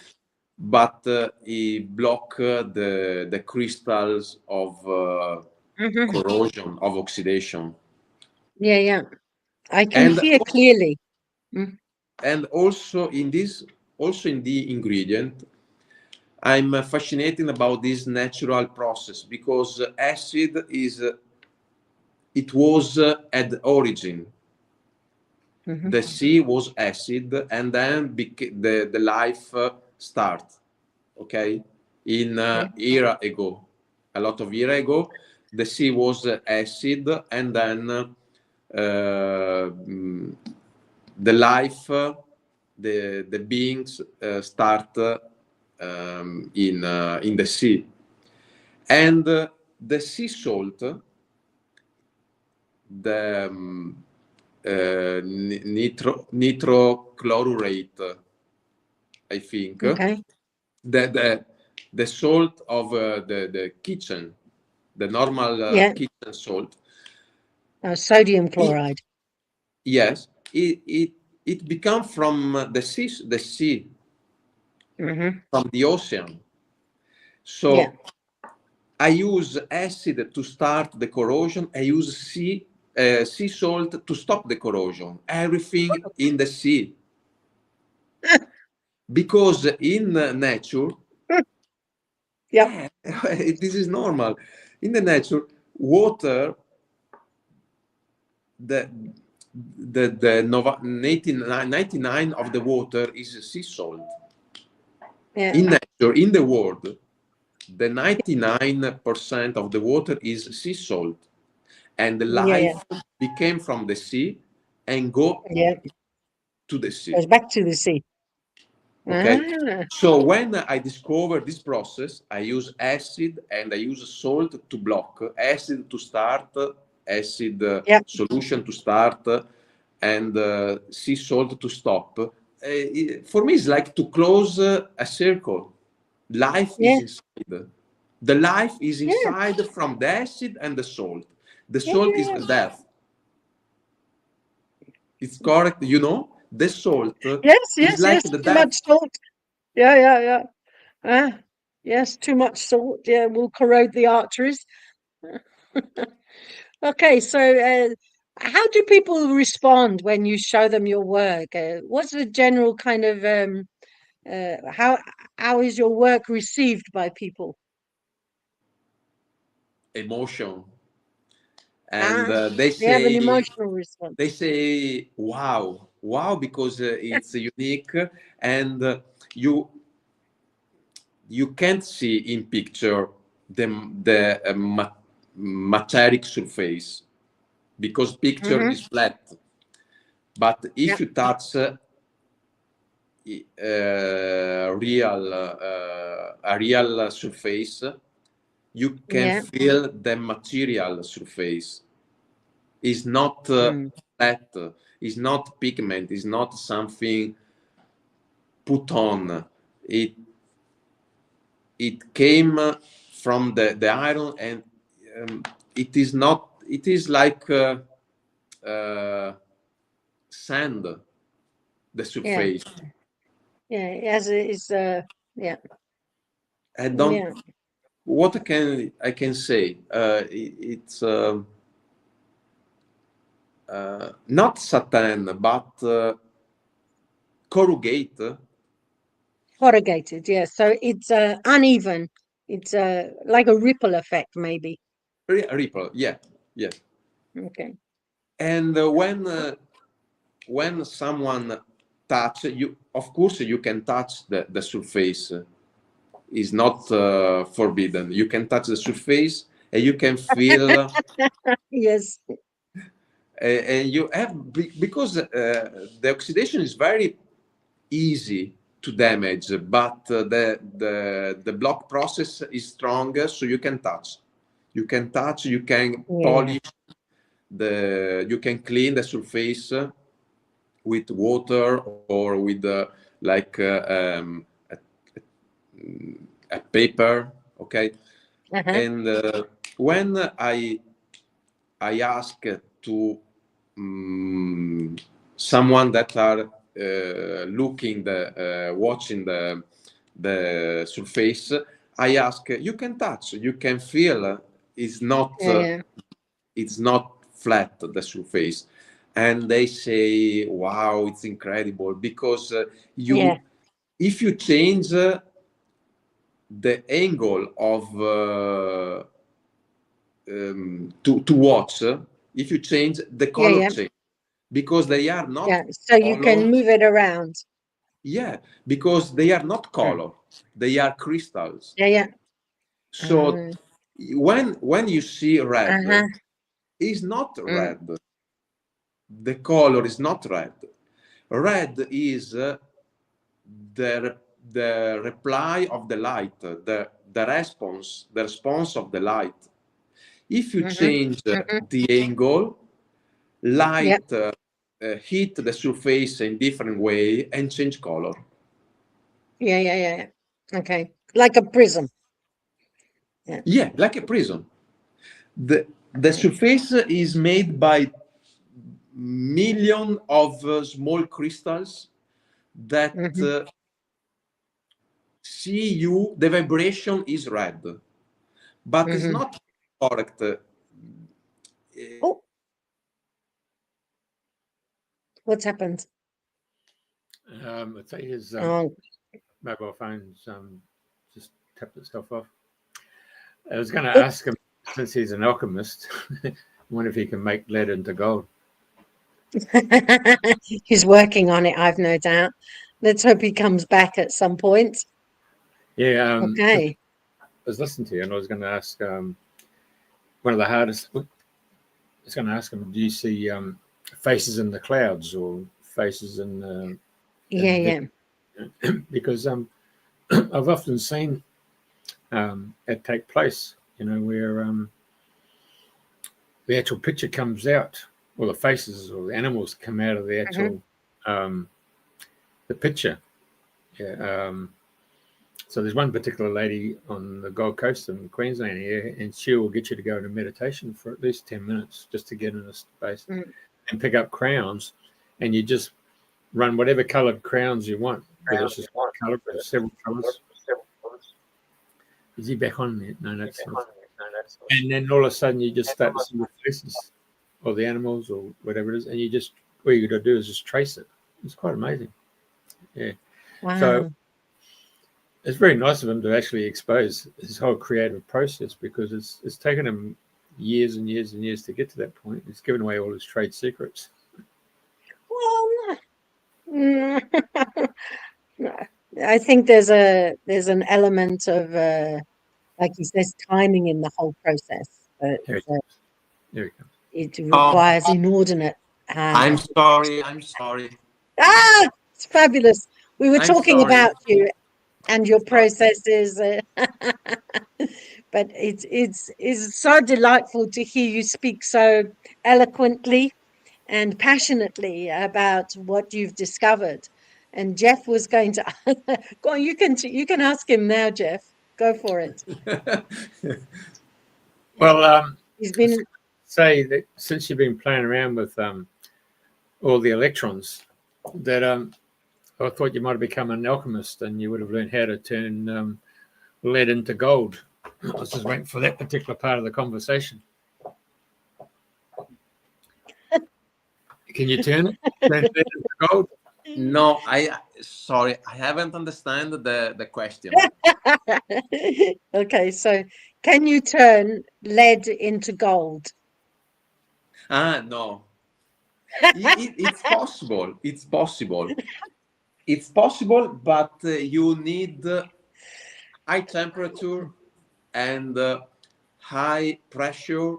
Speaker 3: but it block the crystals of corrosion, of oxidation.
Speaker 1: Yeah, yeah. I can hear clearly.
Speaker 3: And also in this, also in the ingredient, I'm fascinated about this natural process because acid is it was at the origin. The sea was acid, and then the life start. Okay, in era ago, a lot of year ago, the sea was acid, and then the life, the beings start in the sea, and the sea salt, the nitrochlorate, I think,
Speaker 1: Okay.
Speaker 3: the salt of the kitchen, the normal
Speaker 1: Yeah.
Speaker 3: kitchen salt.
Speaker 1: Sodium chloride.
Speaker 3: Yes, it become from the sea, from the ocean. So I use acid to start the corrosion. I use sea salt to stop the corrosion. Everything in the sea, because in nature, this is normal. In the nature, water, the 99 of the water is sea salt. In nature, in the world, the 99% of the water is sea salt, and the life became from the sea and go to the sea.
Speaker 1: Goes back to the sea.
Speaker 3: Okay, so when I discovered this process, I use acid and I use salt to block, acid to start, acid solution to start, and sea salt to stop. For me, it's like to close a circle. Life is inside. The life is inside from the acid and the salt. The salt is the death. It's correct, you know? The salt is like the
Speaker 1: Too
Speaker 3: death.
Speaker 1: much salt. Yes, too much salt. Yeah, will corrode the arteries. Okay, so how do people respond when you show them your work? What's the general kind of how is your work received by people?
Speaker 3: Emotion, and they
Speaker 1: They have an
Speaker 3: say
Speaker 1: emotional response.
Speaker 3: wow, wow, because it's unique, and you can't see in picture the metallic surface, because picture is flat, but if you touch a real surface, you can feel the material surface. Is not flat, is not pigment, is not something put on. It came from the iron, and it is not. It is like sand, the surface.
Speaker 1: As it is.
Speaker 3: I don't. What I can say? It's not satin, but corrugate.
Speaker 1: Corrugated, yeah. So it's uneven. It's like a ripple effect, maybe.
Speaker 3: Ripple, yeah, yes.
Speaker 1: Okay.
Speaker 3: And when someone touch you, of course you can touch the surface, is not forbidden. You can touch the surface and you can feel
Speaker 1: Yes.
Speaker 3: and you have because the oxidation is very easy to damage, but the block process is stronger, so you can touch, you can polish you can clean the surface with water or with like a paper, okay. And when I ask to someone that are looking watching the surface, I ask, you can touch, you can feel, it's not it's not flat, the surface, and they say, wow, it's incredible, because if you change the angle of to watch, if you change the color change, because they are not
Speaker 1: so you can move it around.
Speaker 3: Because they are not color, they are crystals. So when you see red, it's not red, the color is not red. Red is the reply of the light, the response of the light. If you change the angle, light hit the surface in different way and change color.
Speaker 1: Okay, like a prism.
Speaker 3: Like a prism. The surface is made by millions of small crystals that see you, the vibration is red, but it's not correct.
Speaker 1: What's happened?
Speaker 2: I think his mobile phone's just tapped itself off. I was going to ask him, since he's an alchemist, I wonder if he can make lead into gold.
Speaker 1: He's working on it, I've no doubt. Let's hope he comes back at some point.
Speaker 2: Okay. I was listening to you, and I was going to ask one of the hardest. I was going to ask him, do you see faces in the clouds or faces in because I've often seen it take place, where the actual picture comes out, or the faces or the animals come out of the actual the picture. So there's one particular lady on the Gold Coast in Queensland here, and she will get you to go into meditation for at least 10 minutes just to get in a space and pick up crowns, and you just run whatever coloured crowns you want. But it's just one colour, but several colours. Is he back on there? No, that's not. And then all of a sudden you just start to see the faces or the animals or whatever it is, and you just, all you got to do is just trace it. It's quite amazing.
Speaker 1: Wow.
Speaker 2: So it's very nice of him to actually expose his whole creative process, because it's taken him years and years and years to get to that point. He's given away all his trade secrets.
Speaker 1: Well, I think there's an element of like he says, timing in the whole process. But
Speaker 2: There he comes.
Speaker 1: It requires inordinate.
Speaker 3: I'm sorry.
Speaker 1: It's fabulous. We were talking about you and your processes, but it's so delightful to hear you speak so eloquently and passionately about what you've discovered. And Jeff was going to go on. You can ask him now, Jeff. Go for it.
Speaker 2: Well,
Speaker 1: he's been
Speaker 2: say that since you've been playing around with all the electrons, that I thought you might have become an alchemist and you would have learned how to turn lead into gold. I was just waiting for that particular part of the conversation. Can you turn it? Turn lead into gold?
Speaker 3: No, sorry, I haven't understand the question.
Speaker 1: Okay, so can you turn lead into gold?
Speaker 3: No. It's possible. It's possible, but you need high temperature and high pressure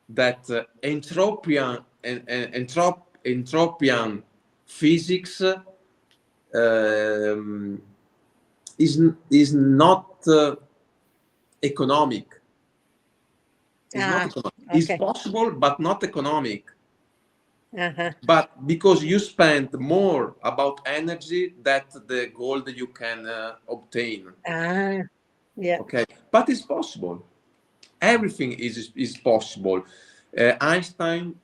Speaker 3: that entropian physics is not economic. It's not economic.
Speaker 1: Okay.
Speaker 3: It's possible, but not economic.
Speaker 1: Uh-huh.
Speaker 3: But because you spend more about energy that the gold you can obtain.
Speaker 1: Yeah.
Speaker 3: Okay, but it's possible. Everything is possible. Einstein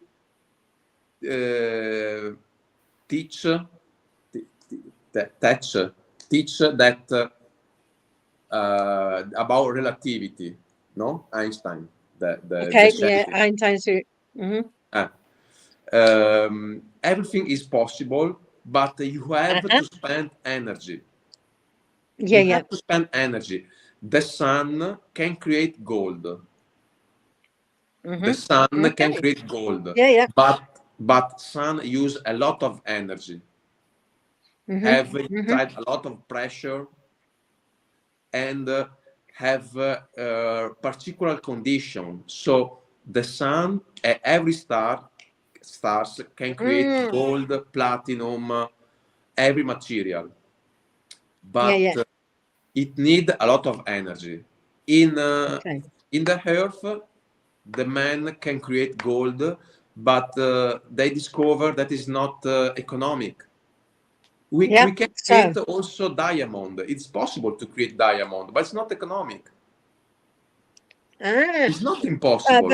Speaker 3: teach that about relativity. No, Einstein. The
Speaker 1: Okay. Yeah.
Speaker 3: scientist.
Speaker 1: Einstein's. Mm-hmm.
Speaker 3: Everything is possible, but you have
Speaker 1: Uh-huh.
Speaker 3: to spend energy.
Speaker 1: Yeah.
Speaker 3: You
Speaker 1: Yeah.
Speaker 3: have to spend energy. The sun can create gold.
Speaker 1: Mm-hmm.
Speaker 3: The sun
Speaker 1: Okay.
Speaker 3: can create gold,
Speaker 1: Yeah. Yeah.
Speaker 3: but sun use a lot of energy, have inside a lot of pressure, and have particular condition. So the sun, every stars can create gold, platinum, every material,
Speaker 1: Yeah.
Speaker 3: but
Speaker 1: Yeah.
Speaker 3: it need a lot of energy. In
Speaker 1: Okay.
Speaker 3: in the earth, the man can create gold, but they discover that is not economic. We
Speaker 1: Yeah.
Speaker 3: can
Speaker 1: So.
Speaker 3: create also diamond. It's possible to create diamond, but it's not economic. It's not impossible,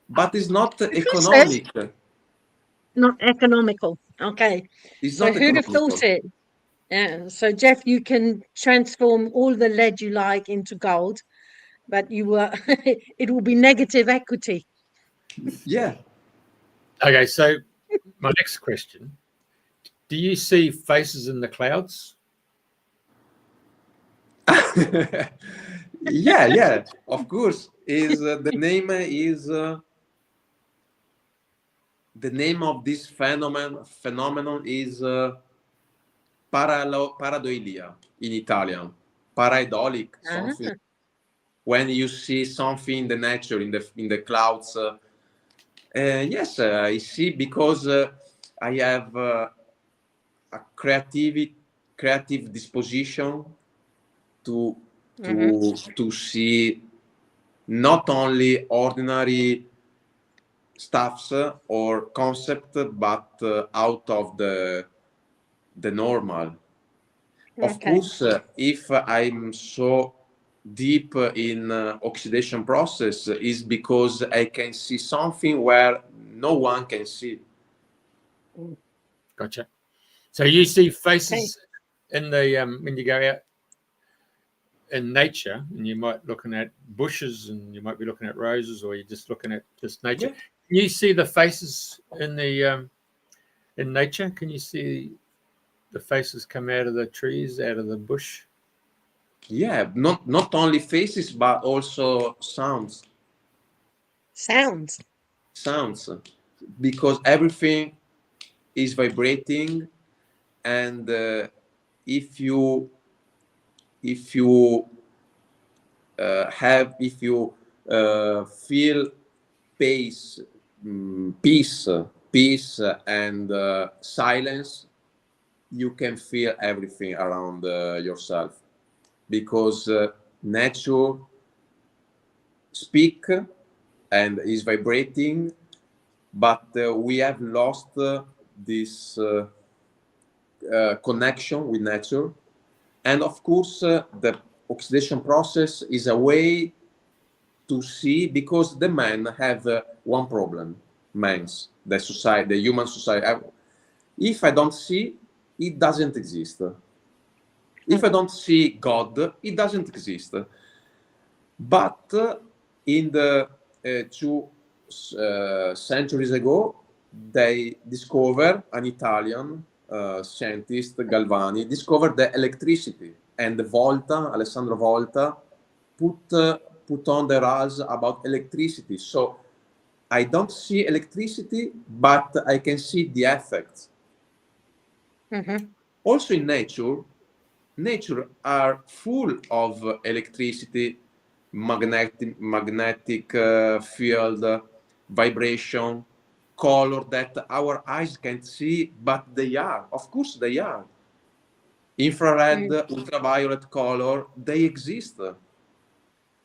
Speaker 3: but it's not
Speaker 1: Who says
Speaker 3: economic.
Speaker 1: not economical? Okay.
Speaker 3: It's
Speaker 1: So
Speaker 3: not
Speaker 1: who'd have thought
Speaker 3: economical.
Speaker 1: it? Yeah. So Jeff, you can transform all the lead you like into gold, but it will be negative equity.
Speaker 3: Yeah.
Speaker 2: Okay, so my next question: do you see faces in the clouds?
Speaker 3: Yeah. Of course. Is the name of this phenomenon is paradoilia in Italian. Pareidolia, something.
Speaker 1: Ah,
Speaker 3: When you see something in the nature, in the clouds. Yes, I see, because I have a creative disposition to
Speaker 1: mhm.
Speaker 3: to see not only ordinary stuffs or concept, but out of the normal. Of
Speaker 1: Okay.
Speaker 3: course, if I'm so deep in oxidation process, is because I can see something where no one can see.
Speaker 2: Gotcha. So you see
Speaker 1: Okay.
Speaker 2: faces in the when you go out in nature, and you might looking at bushes, and you might be looking at roses, or you're just looking at just nature.
Speaker 3: Yeah,
Speaker 2: Can you see the faces in the in nature? Can you see the faces come out of the trees, out of the bush?
Speaker 3: yeah. Not only faces, but also
Speaker 1: Sounds.
Speaker 3: sounds, because everything is vibrating, and if you if you feel peace, peace, and silence, you can feel everything around yourself, because nature speak and is vibrating, but we have lost this connection with nature. And of course, the oxidation process is a way to see, because the man have one problem. The society, the human society. If I don't see, it doesn't exist. If I don't see God, it doesn't exist. But in the 2 centuries ago, they discovered, an Italian scientist, Galvani, discovered the electricity, and Alessandro Volta, put on the rules about electricity. So I don't see electricity, but I can see the effects.
Speaker 1: Mm-hmm.
Speaker 3: Also in nature, nature are full of electricity, magnetic field, vibration, color that our eyes can't see, but they are. Of course, they are. Infrared, ultraviolet color, they exist.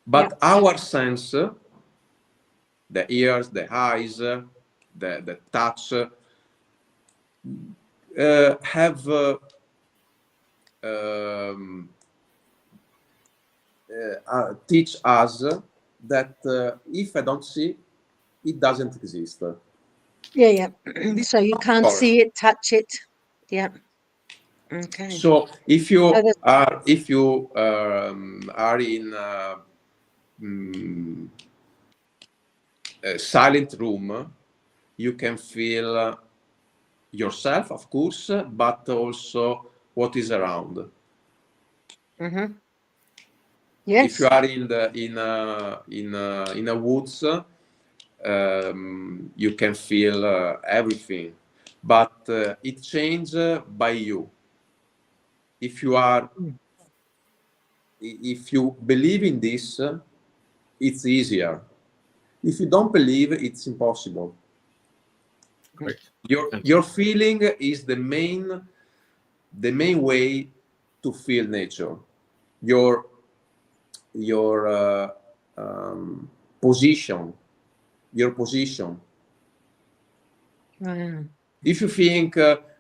Speaker 3: But our sense, the ears, the eyes, the touch, have teach us that if I don't see, it doesn't exist.
Speaker 1: Yeah. So you can't see it, touch it. Yeah. Okay.
Speaker 3: So if you are in a silent room, you can feel yourself, of course, but also what is around.
Speaker 1: Yes.
Speaker 3: If you are in a woods, you can feel everything, but it changes by you. If you believe in this, it's easier. If you don't believe, it's impossible.
Speaker 2: Great.
Speaker 3: Your feeling is the main way to feel nature. Your position.
Speaker 1: Wow.
Speaker 3: If you think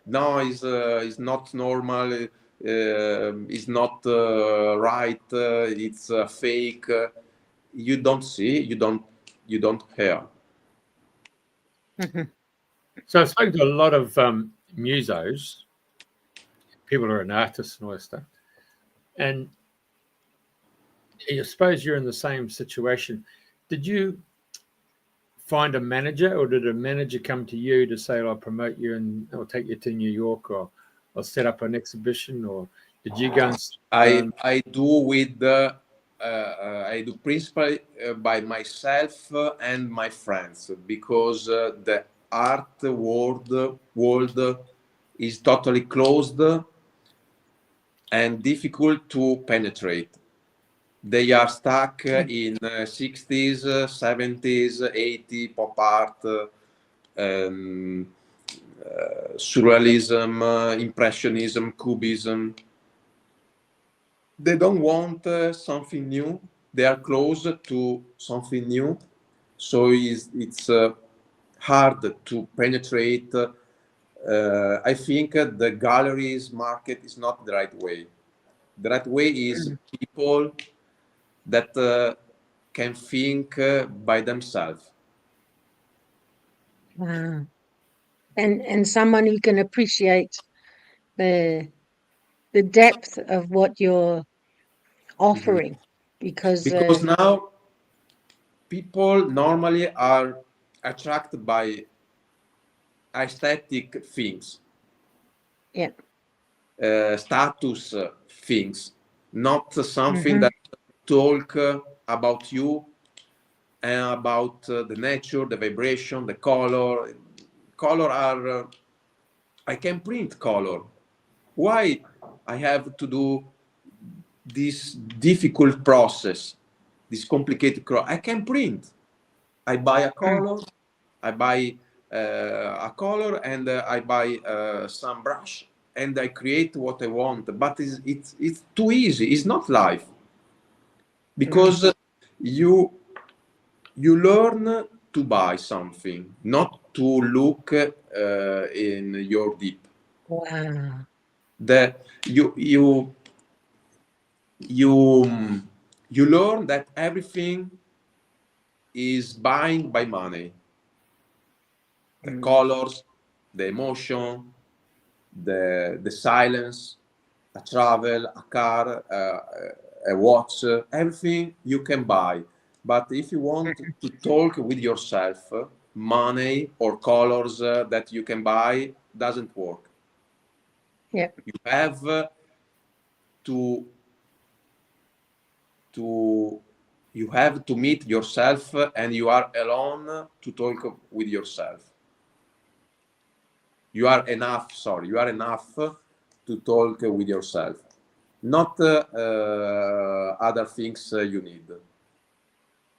Speaker 3: no, is not normal, is not right, it's fake, you don't see, you don't hear.
Speaker 2: So I've spoken to a lot of musos, people who are an artist and all that stuff, and I suppose you're in the same situation. Did you find a manager, or did a manager come to you to say, I'll promote you and I'll take you to New York, or I'll set up an exhibition, or did you go and
Speaker 3: I do principally by myself and my friends, because the art world is totally closed and difficult to penetrate. They are stuck in 60s, 70s, 80s pop art, surrealism, impressionism, cubism. They don't want something new. They are close to something new, so it's hard to penetrate. I think the galleries market is not the right way. The right way is people that can think by themselves.
Speaker 1: Wow. And someone who can appreciate the depth of what you're offering, because
Speaker 3: Now people normally are attracted by aesthetic things, status things, not something that talk about you and about the nature, the vibration, the color. Color are I can print color. Why I have to do this difficult process, this complicated I can print. I buy a color, I buy a color, and I buy some brush, and I create what I want. But it's too easy. It's not life, because you learn to buy something, not to look in your deep.
Speaker 1: wow.
Speaker 3: That you learn that everything is buying by money. The colors, the emotion, the silence, a travel, a car, a watch, everything you can buy. But if you want to talk with yourself, money or colors that you can buy doesn't work.
Speaker 1: Yeah.
Speaker 3: You have to you have to meet yourself, and you are alone to talk with yourself. You are enough to talk with yourself. not other things you need.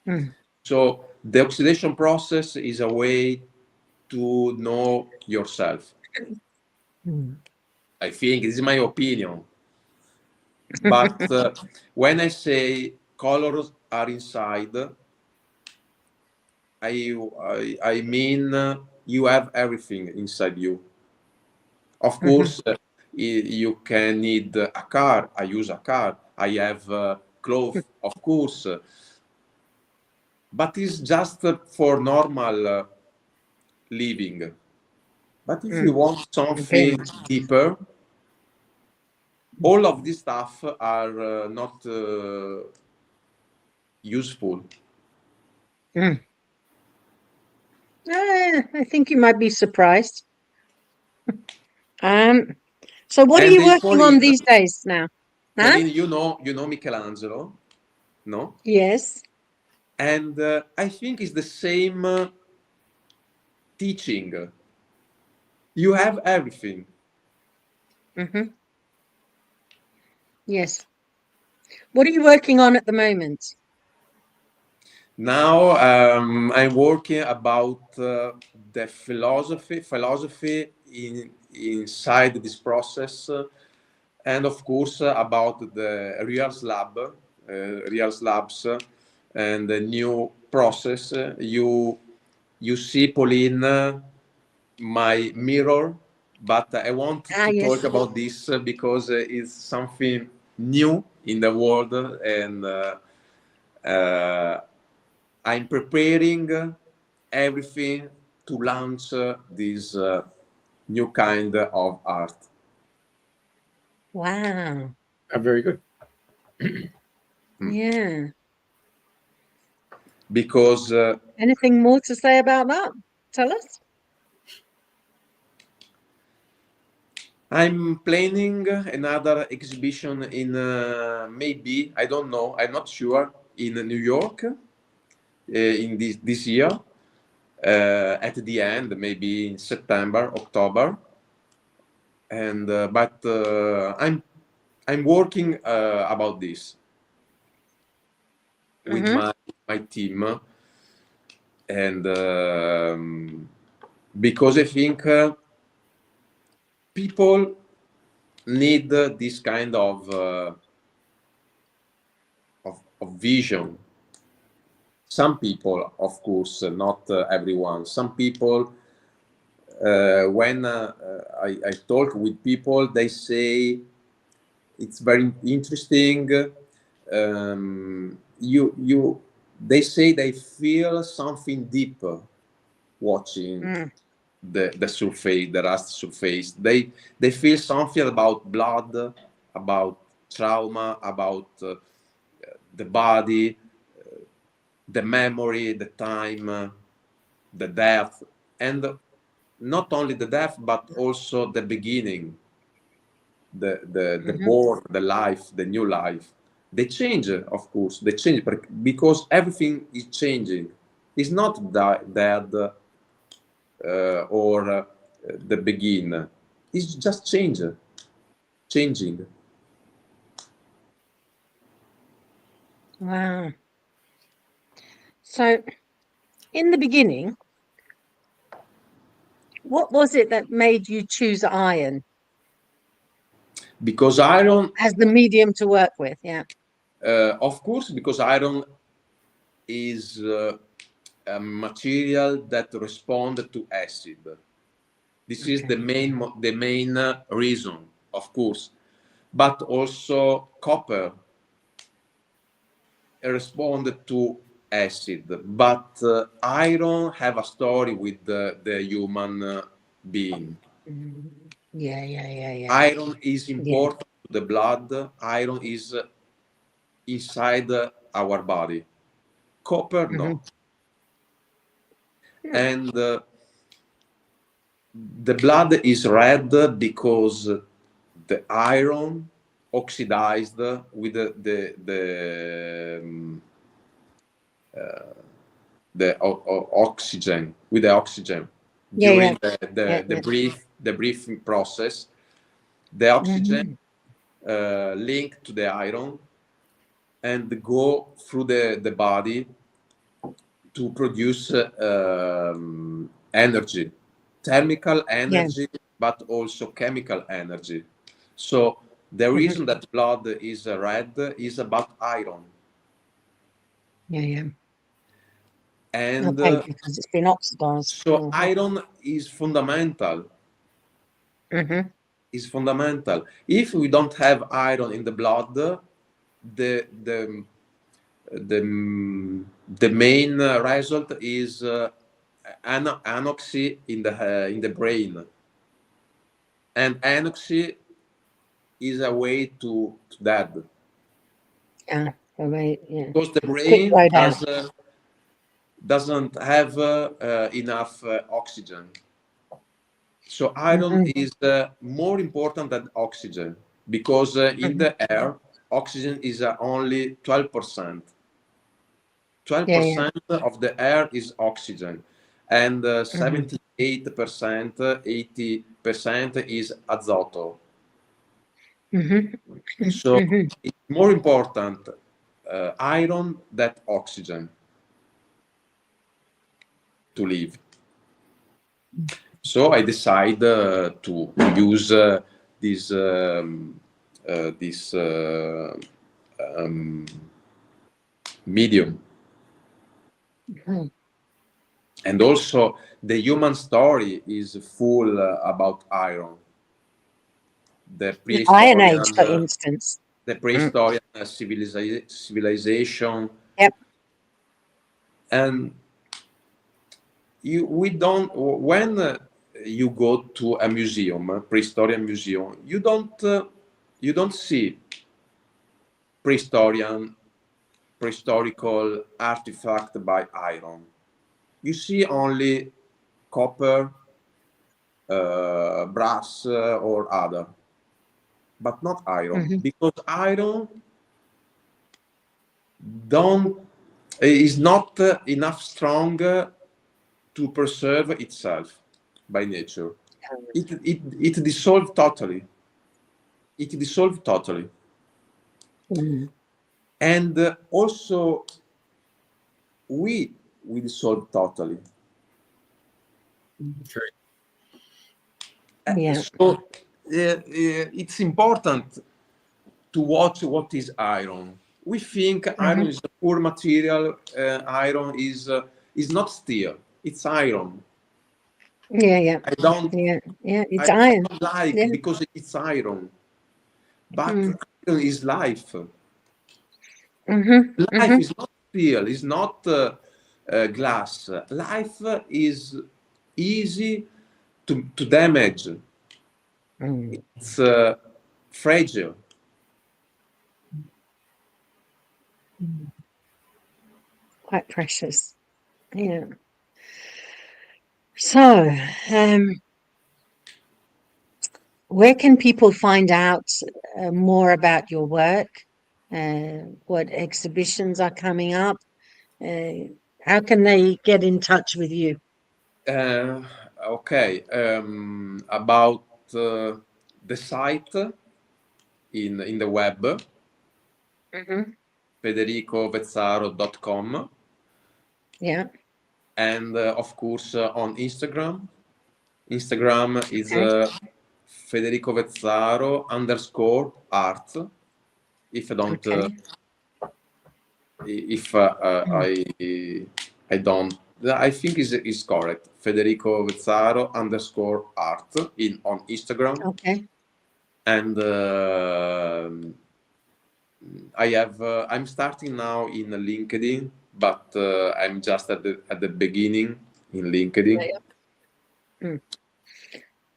Speaker 1: Mm.
Speaker 3: So the oxidation process is a way to know yourself.
Speaker 1: Mm.
Speaker 3: I think this is my opinion. But when I say colors are inside, I mean you have everything inside you. Of course, you can need a car. I use a car. I have clothes, of course. But it's just for normal living. But if you
Speaker 1: Mm.
Speaker 3: want something
Speaker 1: Okay.
Speaker 3: deeper, all of this stuff are not useful.
Speaker 1: Mm. I think you might be surprised. Um, so what are
Speaker 3: And
Speaker 1: you working on these days now? Huh?
Speaker 3: Pauline, you know Michelangelo, no?
Speaker 1: Yes.
Speaker 3: And I think it's the same teaching. You have everything.
Speaker 1: Mm-hmm. Yes. What are you working on at the moment?
Speaker 3: Now I'm working about the philosophy inside this process, and of course about the real slabs, and the new process. You see, Pauline, my mirror, but I want
Speaker 1: Ah,
Speaker 3: to talk
Speaker 1: yes.
Speaker 3: about this because it's something new in the world, and uh, I'm preparing everything to launch this new kind of art.
Speaker 1: Wow.
Speaker 2: Very good.
Speaker 1: Yeah.
Speaker 3: Because
Speaker 1: Anything more to say about that? Tell us.
Speaker 3: I'm planning another exhibition in maybe, I don't know, I'm not sure, in New York in this year, at the end, maybe in September, October. And but I'm working about this with
Speaker 1: Mm-hmm.
Speaker 3: my team, and because I think people need this kind of vision. Some people, of course, not everyone. Some people, when I talk with people, they say it's very interesting. They say they feel something deeper watching
Speaker 1: Mm.
Speaker 3: the surface, the rust surface. They feel something about blood, about trauma, about the body, the memory, the time, the death, and not only the death, but also the beginning, the
Speaker 1: Mm-hmm.
Speaker 3: born, the life, the new life. They change, of course. They change because everything is changing. It's not dead or the begin. It's just changing.
Speaker 1: Wow. So, in the beginning, what was it that made you choose iron
Speaker 3: Because iron,
Speaker 1: as the medium to work with? Yeah.
Speaker 3: of course, because iron is a material that responds to acid. This is
Speaker 1: Okay.
Speaker 3: the main reason, of course. But also copper respond to acid. But iron have a story with the human being.
Speaker 1: Mm. Yeah, yeah, yeah, yeah.
Speaker 3: Iron is
Speaker 1: Yeah.
Speaker 3: important to the blood. Iron is inside our body. Copper,
Speaker 1: Mm-hmm.
Speaker 3: no. And the blood is red because the iron oxidized with oxygen, with the oxygen
Speaker 1: Yeah, yeah,
Speaker 3: during
Speaker 1: yeah,
Speaker 3: the
Speaker 1: yeah.
Speaker 3: breathing process. The oxygen
Speaker 1: Mm-hmm.
Speaker 3: link to the iron and go through the body to produce energy, thermal energy, but also chemical energy. So the reason that blood is red is about iron. And
Speaker 1: because it's been oxidized.
Speaker 3: so iron is fundamental. Is fundamental. If we don't have iron in the blood, the main result is anoxy in the brain, and anoxy is a way to death.
Speaker 1: Because
Speaker 3: the brain doesn't have enough oxygen. So iron is more important than oxygen, because in the air, oxygen is only 12%. 12% of the air is oxygen, and 78%, 80% is azoto. So it's more important iron than oxygen to live. So I decide to use this medium. And also the human story is full about iron. The
Speaker 1: Iron Age, for instance.
Speaker 3: The prehistoric civilization. And we don't, when you go to a museum, a prehistoric museum, you don't see prehistorical artifact by iron. You see only copper, brass, or other, but not iron, because iron is not enough strong to preserve itself by nature. It dissolves totally. And also we dissolve totally. So it's important to watch what is iron. We think iron is a poor material. Iron is not steel. It's iron.
Speaker 1: I don't. It's iron.
Speaker 3: Don't like because it's iron. But iron is life. Life is not steel. It's not glass. Life is easy to damage. It's fragile.
Speaker 1: Quite precious. So, where can people find out more about your work? What exhibitions are coming up? How can they get in touch with you?
Speaker 3: Okay. About the site in the web, federicovezzaro.com. And of course on Instagram. Instagram is Federico Vezzaro _art. If I don't, I don't, I think is correct. Federico Vezzaro _art on Instagram. And I'm starting now in LinkedIn, but I'm just at the beginning in LinkedIn.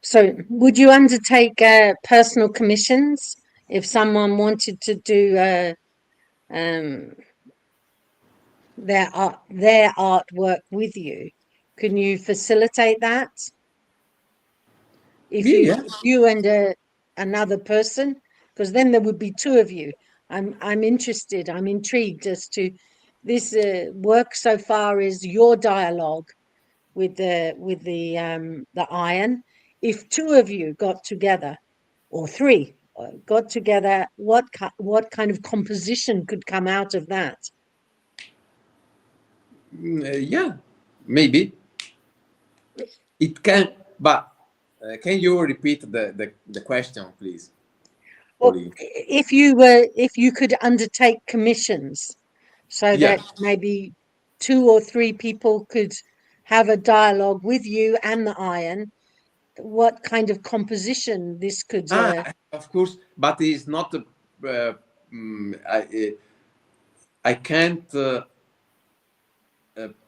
Speaker 1: So would you undertake personal commissions if someone wanted to do their artwork with you? Can you facilitate that? If you and another person, because then there would be two of you. I'm interested. I'm intrigued as to this work so far is your dialogue with the iron. If two of you got together, or three, got together, what kind of composition could come out of that?
Speaker 3: Yeah, maybe it can, but can you repeat the question, please,
Speaker 1: Well,
Speaker 3: Pauline?
Speaker 1: if you could undertake commissions so
Speaker 3: Yeah.
Speaker 1: that maybe 2 or 3 people could have a dialogue with you and the iron, what kind of composition this could
Speaker 3: Of course, but it's not. I can't.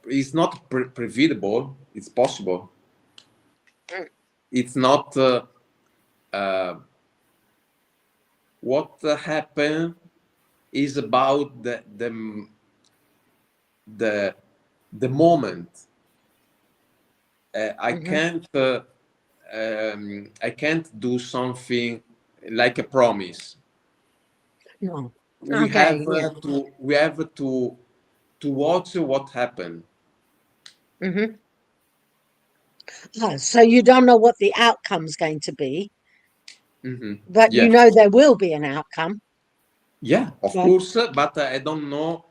Speaker 3: It's not preventable. It's possible. It's not. Uh, what happened is about the the moment. I can't do something like a promise.
Speaker 1: no.
Speaker 3: We
Speaker 1: Okay,
Speaker 3: have
Speaker 1: yeah.
Speaker 3: to watch what happened.
Speaker 1: Hmm. So you don't know what the outcome's going to be, but you
Speaker 3: Yeah,
Speaker 1: know there will be an outcome.
Speaker 3: yeah, of
Speaker 1: Right.
Speaker 3: course, but I don't know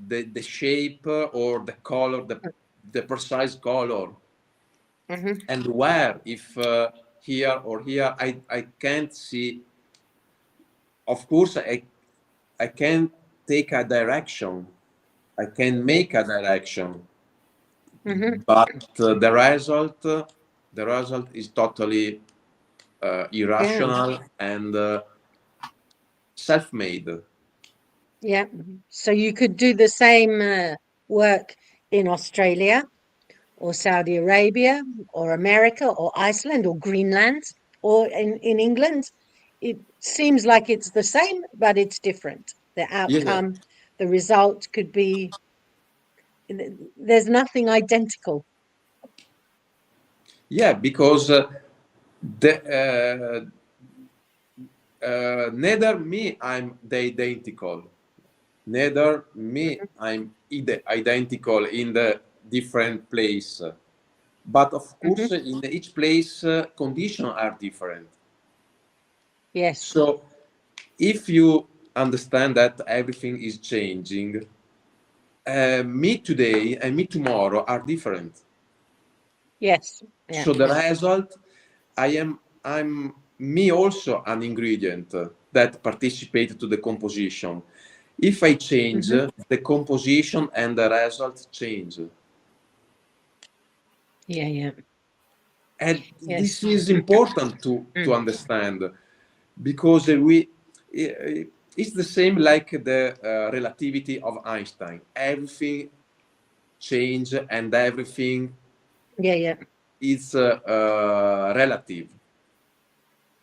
Speaker 3: the shape or the color, the precise color,
Speaker 1: Hmm.
Speaker 3: and where. If here or here, I can't see. Of course, I can take a direction. I can make a direction,
Speaker 1: Hmm.
Speaker 3: but the result is totally
Speaker 1: Yeah.
Speaker 3: irrational and self-made.
Speaker 1: Yeah. So you could do the same work in Australia or Saudi Arabia or America or Iceland or Greenland or in England. It seems like it's the same, but it's different. The
Speaker 3: Yeah,
Speaker 1: outcome, the result could be, there's nothing identical.
Speaker 3: yeah, because the neither me I'm the identical, neither me I'm identical in the different place. But of course,
Speaker 1: Hmm.
Speaker 3: in each place, conditions are different.
Speaker 1: Yes.
Speaker 3: So if you understand that everything is changing, me today and me tomorrow are different.
Speaker 1: Yes. Yeah.
Speaker 3: So the result, I'm me also an ingredient that participate to the composition. If I change,
Speaker 1: Hmm.
Speaker 3: the composition and the result change.
Speaker 1: Yeah. Yeah.
Speaker 3: And
Speaker 1: Yes.
Speaker 3: this is important to
Speaker 1: Mm.
Speaker 3: understand because it's the same like the relativity of Einstein. Everything change and everything
Speaker 1: Yeah. Yeah.
Speaker 3: is relative.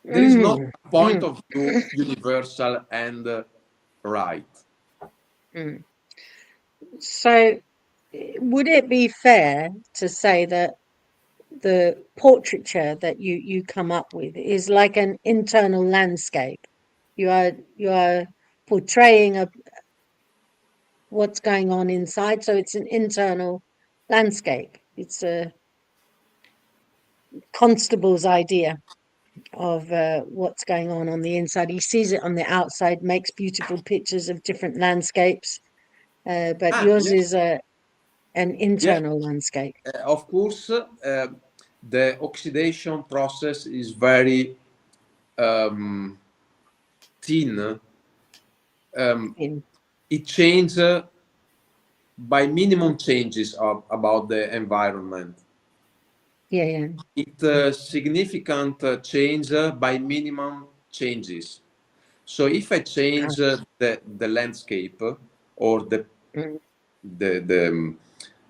Speaker 3: There is not
Speaker 1: Mm.
Speaker 3: a point
Speaker 1: Mm.
Speaker 3: of view universal and right.
Speaker 1: Mm. So, would it be fair to say that the portraiture that you come up with is like an internal landscape? You are portraying what's going on inside, so it's an internal landscape. It's a constable's idea of what's going on the inside. He sees it on the outside, makes beautiful pictures of different landscapes, but yours
Speaker 3: Yeah,
Speaker 1: is an
Speaker 3: yeah.
Speaker 1: internal landscape.
Speaker 3: Of course, the oxidation process is very um, thin.
Speaker 1: In
Speaker 3: It changes by minimum changes about the environment.
Speaker 1: Yeah, yeah.
Speaker 3: It significant change by minimum changes. So if I change the landscape or
Speaker 1: Mm.
Speaker 3: the the um,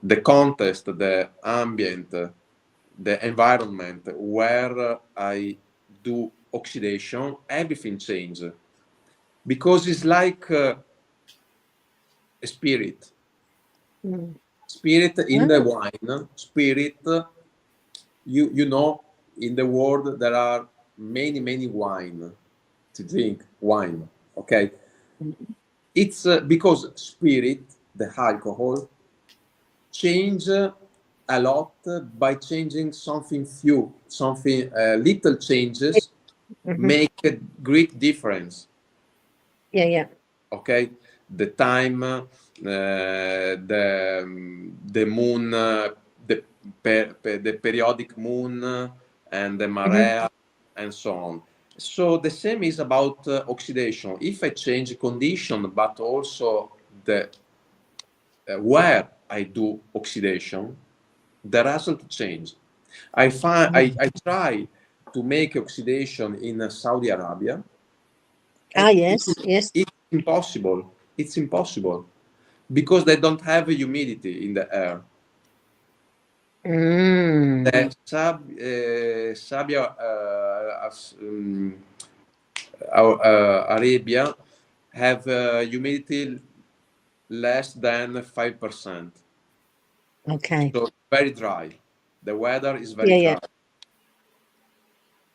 Speaker 3: the context, the ambient, the environment where I do oxidation, everything changes because it's like a spirit.
Speaker 1: Mm.
Speaker 3: Spirit in the
Speaker 1: Ah,
Speaker 3: wine. Spirit, you know, in the world there are many wine to drink wine. Okay,
Speaker 1: mm.
Speaker 3: it's because spirit, the alcohol, change a lot by changing something few, something little
Speaker 1: It,
Speaker 3: changes. make a great difference.
Speaker 1: Yeah.
Speaker 3: Okay, the time, the moon, the periodic moon, and the marea, and so on. So the same is about oxidation. If I change condition, but also the where I do oxidation, the result change. I try to make oxidation in Saudi Arabia.
Speaker 1: Yes.
Speaker 3: It's impossible. It's impossible because they don't have humidity in the air. The Saudi Arabia have humidity less than 5%.
Speaker 1: Okay.
Speaker 3: So very dry. The weather is very dry.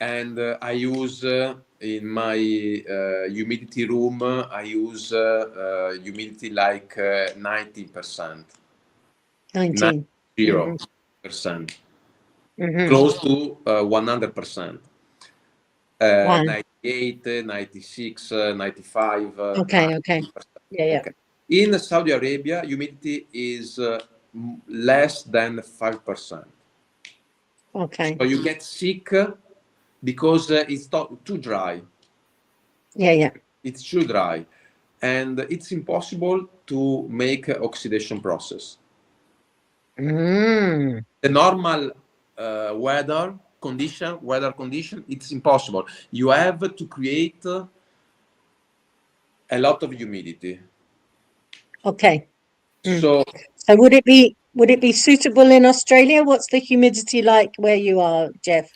Speaker 3: And I use in my humidity room, I use humidity like 90%.
Speaker 1: 19.
Speaker 3: 90%. Close to 100%. 98, 96, 95.
Speaker 1: Okay. Yeah.
Speaker 3: Okay. In Saudi Arabia, humidity is less than 5%.
Speaker 1: Okay.
Speaker 3: So you get sick because it's too dry.
Speaker 1: Yeah.
Speaker 3: It's too dry. And it's impossible to make oxidation process. The normal weather condition, it's impossible. You have to create a lot of humidity.
Speaker 1: Okay.
Speaker 3: So
Speaker 1: would it be suitable in Australia? What's the humidity like where you are, Jeff?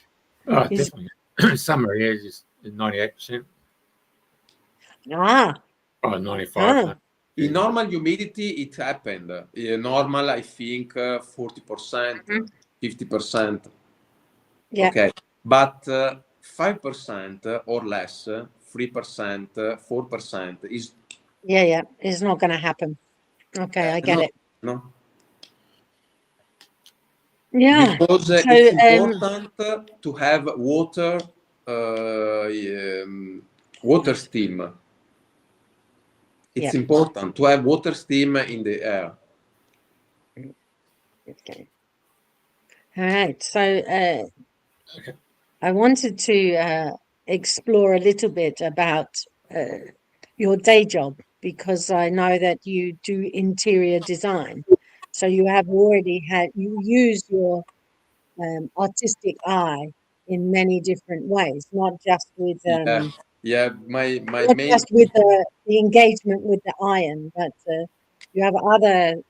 Speaker 2: Oh, definitely. Summer is 98%.
Speaker 1: Ah.
Speaker 2: Oh, 95.
Speaker 1: Ah.
Speaker 3: In normal humidity, it happened. In normal, I think 40%, 50%.
Speaker 1: Yeah.
Speaker 3: Okay. But 5% or less, 3%, 4% is...
Speaker 1: Yeah. It's not going to happen. Okay, I get it.
Speaker 3: No.
Speaker 1: Yeah.
Speaker 3: Because
Speaker 1: So,
Speaker 3: it's important to have water steam. It's important to have water steam in the air.
Speaker 1: Okay. All right. So I wanted to explore a little bit about your day job, because I know that you do interior design. So you use your artistic eye in many different ways, not just with
Speaker 3: my
Speaker 1: not
Speaker 3: main...
Speaker 1: just with the engagement with the iron, but you have other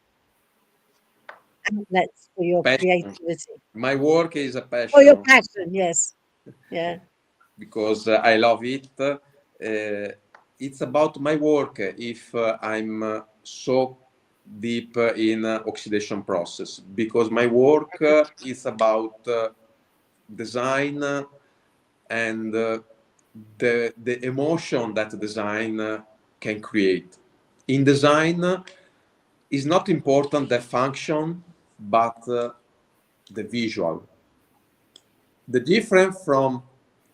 Speaker 1: outlets for your creativity.
Speaker 3: My work is a passion.
Speaker 1: For your passion, yes. Yeah.
Speaker 3: Because I love it. It's about my work. If I'm so deep in oxidation process, because my work is about design and the emotion that design can create. In design, is not important the function, but the visual. The difference from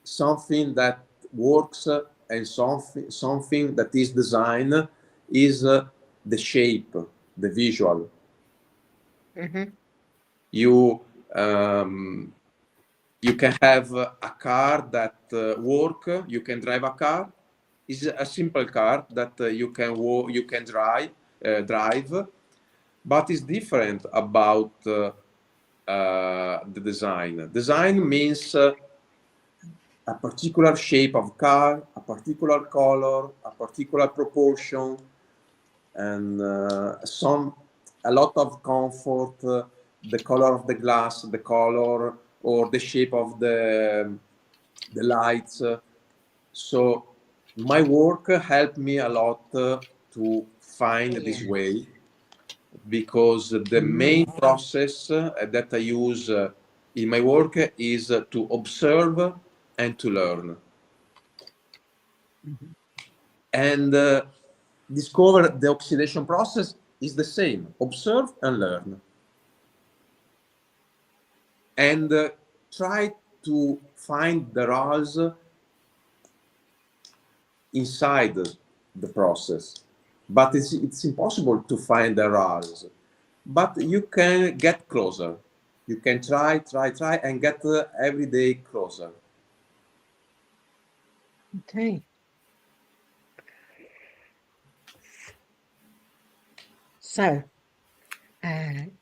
Speaker 3: something that works and something that is designed is the shape, the visual. You can have a car that work. You can drive a car. It's a simple car that you can drive, but it's different about the design. Design means a particular shape of car, a particular color, a particular proportion, and a lot of comfort, the color of the glass, the color or the shape of the lights. So my work helped me a lot to find this way, because the main process that I use in my work is to observe and to learn. And discover the oxidation process is the same: observe and learn. And try to find the rules inside the process, but it's impossible to find errors. But you can get closer. You can try, and get every day closer.
Speaker 1: Okay. So,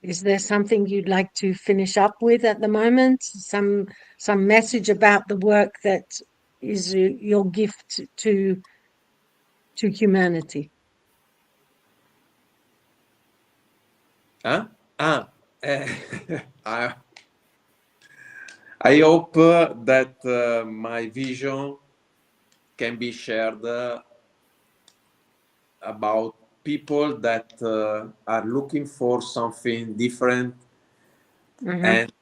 Speaker 1: is there something you'd like to finish up with at the moment? Some message about the work that is your gift to humanity?
Speaker 3: Huh? I, I hope that my vision can be shared about people that are looking for something different and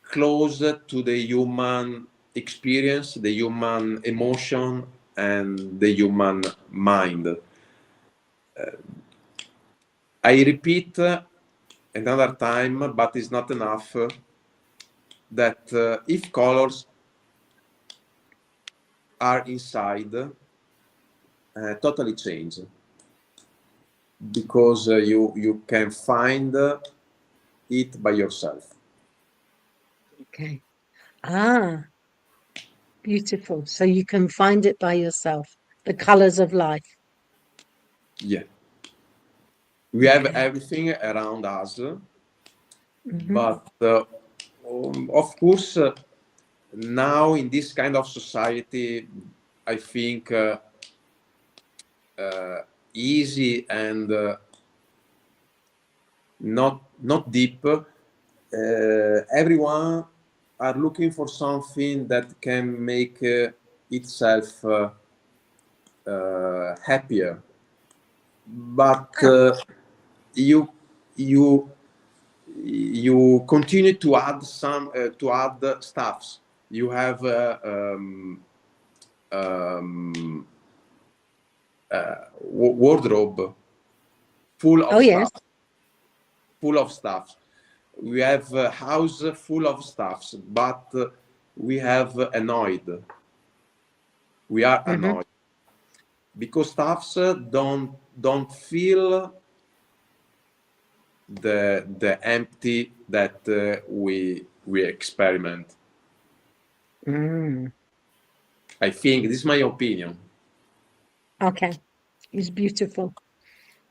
Speaker 3: close to the human experience, the human emotion, and the human mind. I repeat another time, but it's not enough, that if colors are inside, totally change, because you can find it by yourself.
Speaker 1: Okay. Ah, beautiful. So you can find it by yourself, the colors of life.
Speaker 3: Yeah. We have everything around us, but of course, now in this kind of society, I think easy and not deep. Everyone are looking for something that can make itself happier, but you you you continue to add stuffs. You have wardrobe full of
Speaker 1: Yes.
Speaker 3: stuff, full of stuff. We have a house full of stuffs, but we have annoyed. We are annoyed because stuffs don't feel the empty that we experiment. I think this is my opinion.
Speaker 1: Okay, it's beautiful.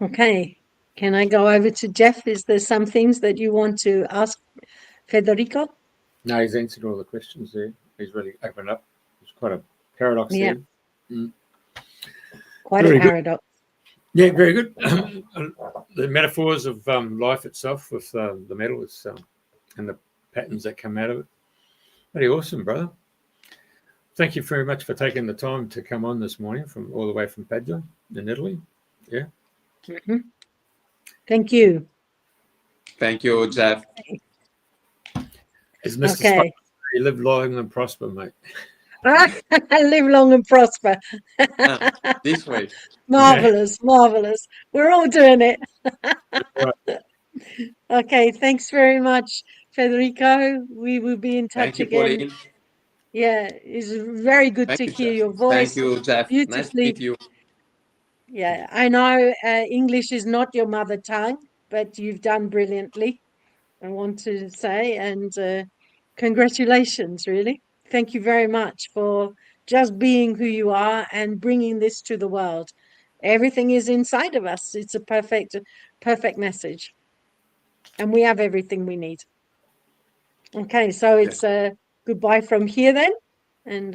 Speaker 1: Okay, can I go over to Jeff? Is there some things that you want to ask Federico?
Speaker 2: No, he's answered all the questions there. He's really opened up. It's quite a paradox
Speaker 1: Yeah.
Speaker 2: there.
Speaker 1: Quite
Speaker 2: Very
Speaker 1: a
Speaker 2: good.
Speaker 1: paradox.
Speaker 2: Yeah, very good. The metaphors of life itself with the metals and the patterns that come out of it. Pretty awesome, brother. Thank you very much for taking the time to come on this morning from all the way from Padua in Italy. Yeah.
Speaker 1: Thank you.
Speaker 3: Thank you, Jeff.
Speaker 2: As Mr.
Speaker 1: Okay.
Speaker 2: Spicer, you live long and prosper, mate.
Speaker 1: Live long and prosper.
Speaker 3: This way.
Speaker 1: Marvelous, marvelous. We're all doing it.
Speaker 2: Right.
Speaker 1: Okay, thanks very much, Federico. We will be in touch
Speaker 3: Thank you,
Speaker 1: again.
Speaker 3: Pauline.
Speaker 1: Yeah, it's very good to hear your voice.
Speaker 3: Thank you, Jeff.
Speaker 1: Beautifully.
Speaker 3: Nice to meet you.
Speaker 1: Yeah, I know English is not your mother tongue, but you've done brilliantly, I want to say, and congratulations, really. Thank you very much for just being who you are and bringing this to the world. Everything is inside of us. It's a perfect message. And we have everything we need. Okay, so it's goodbye from here then. And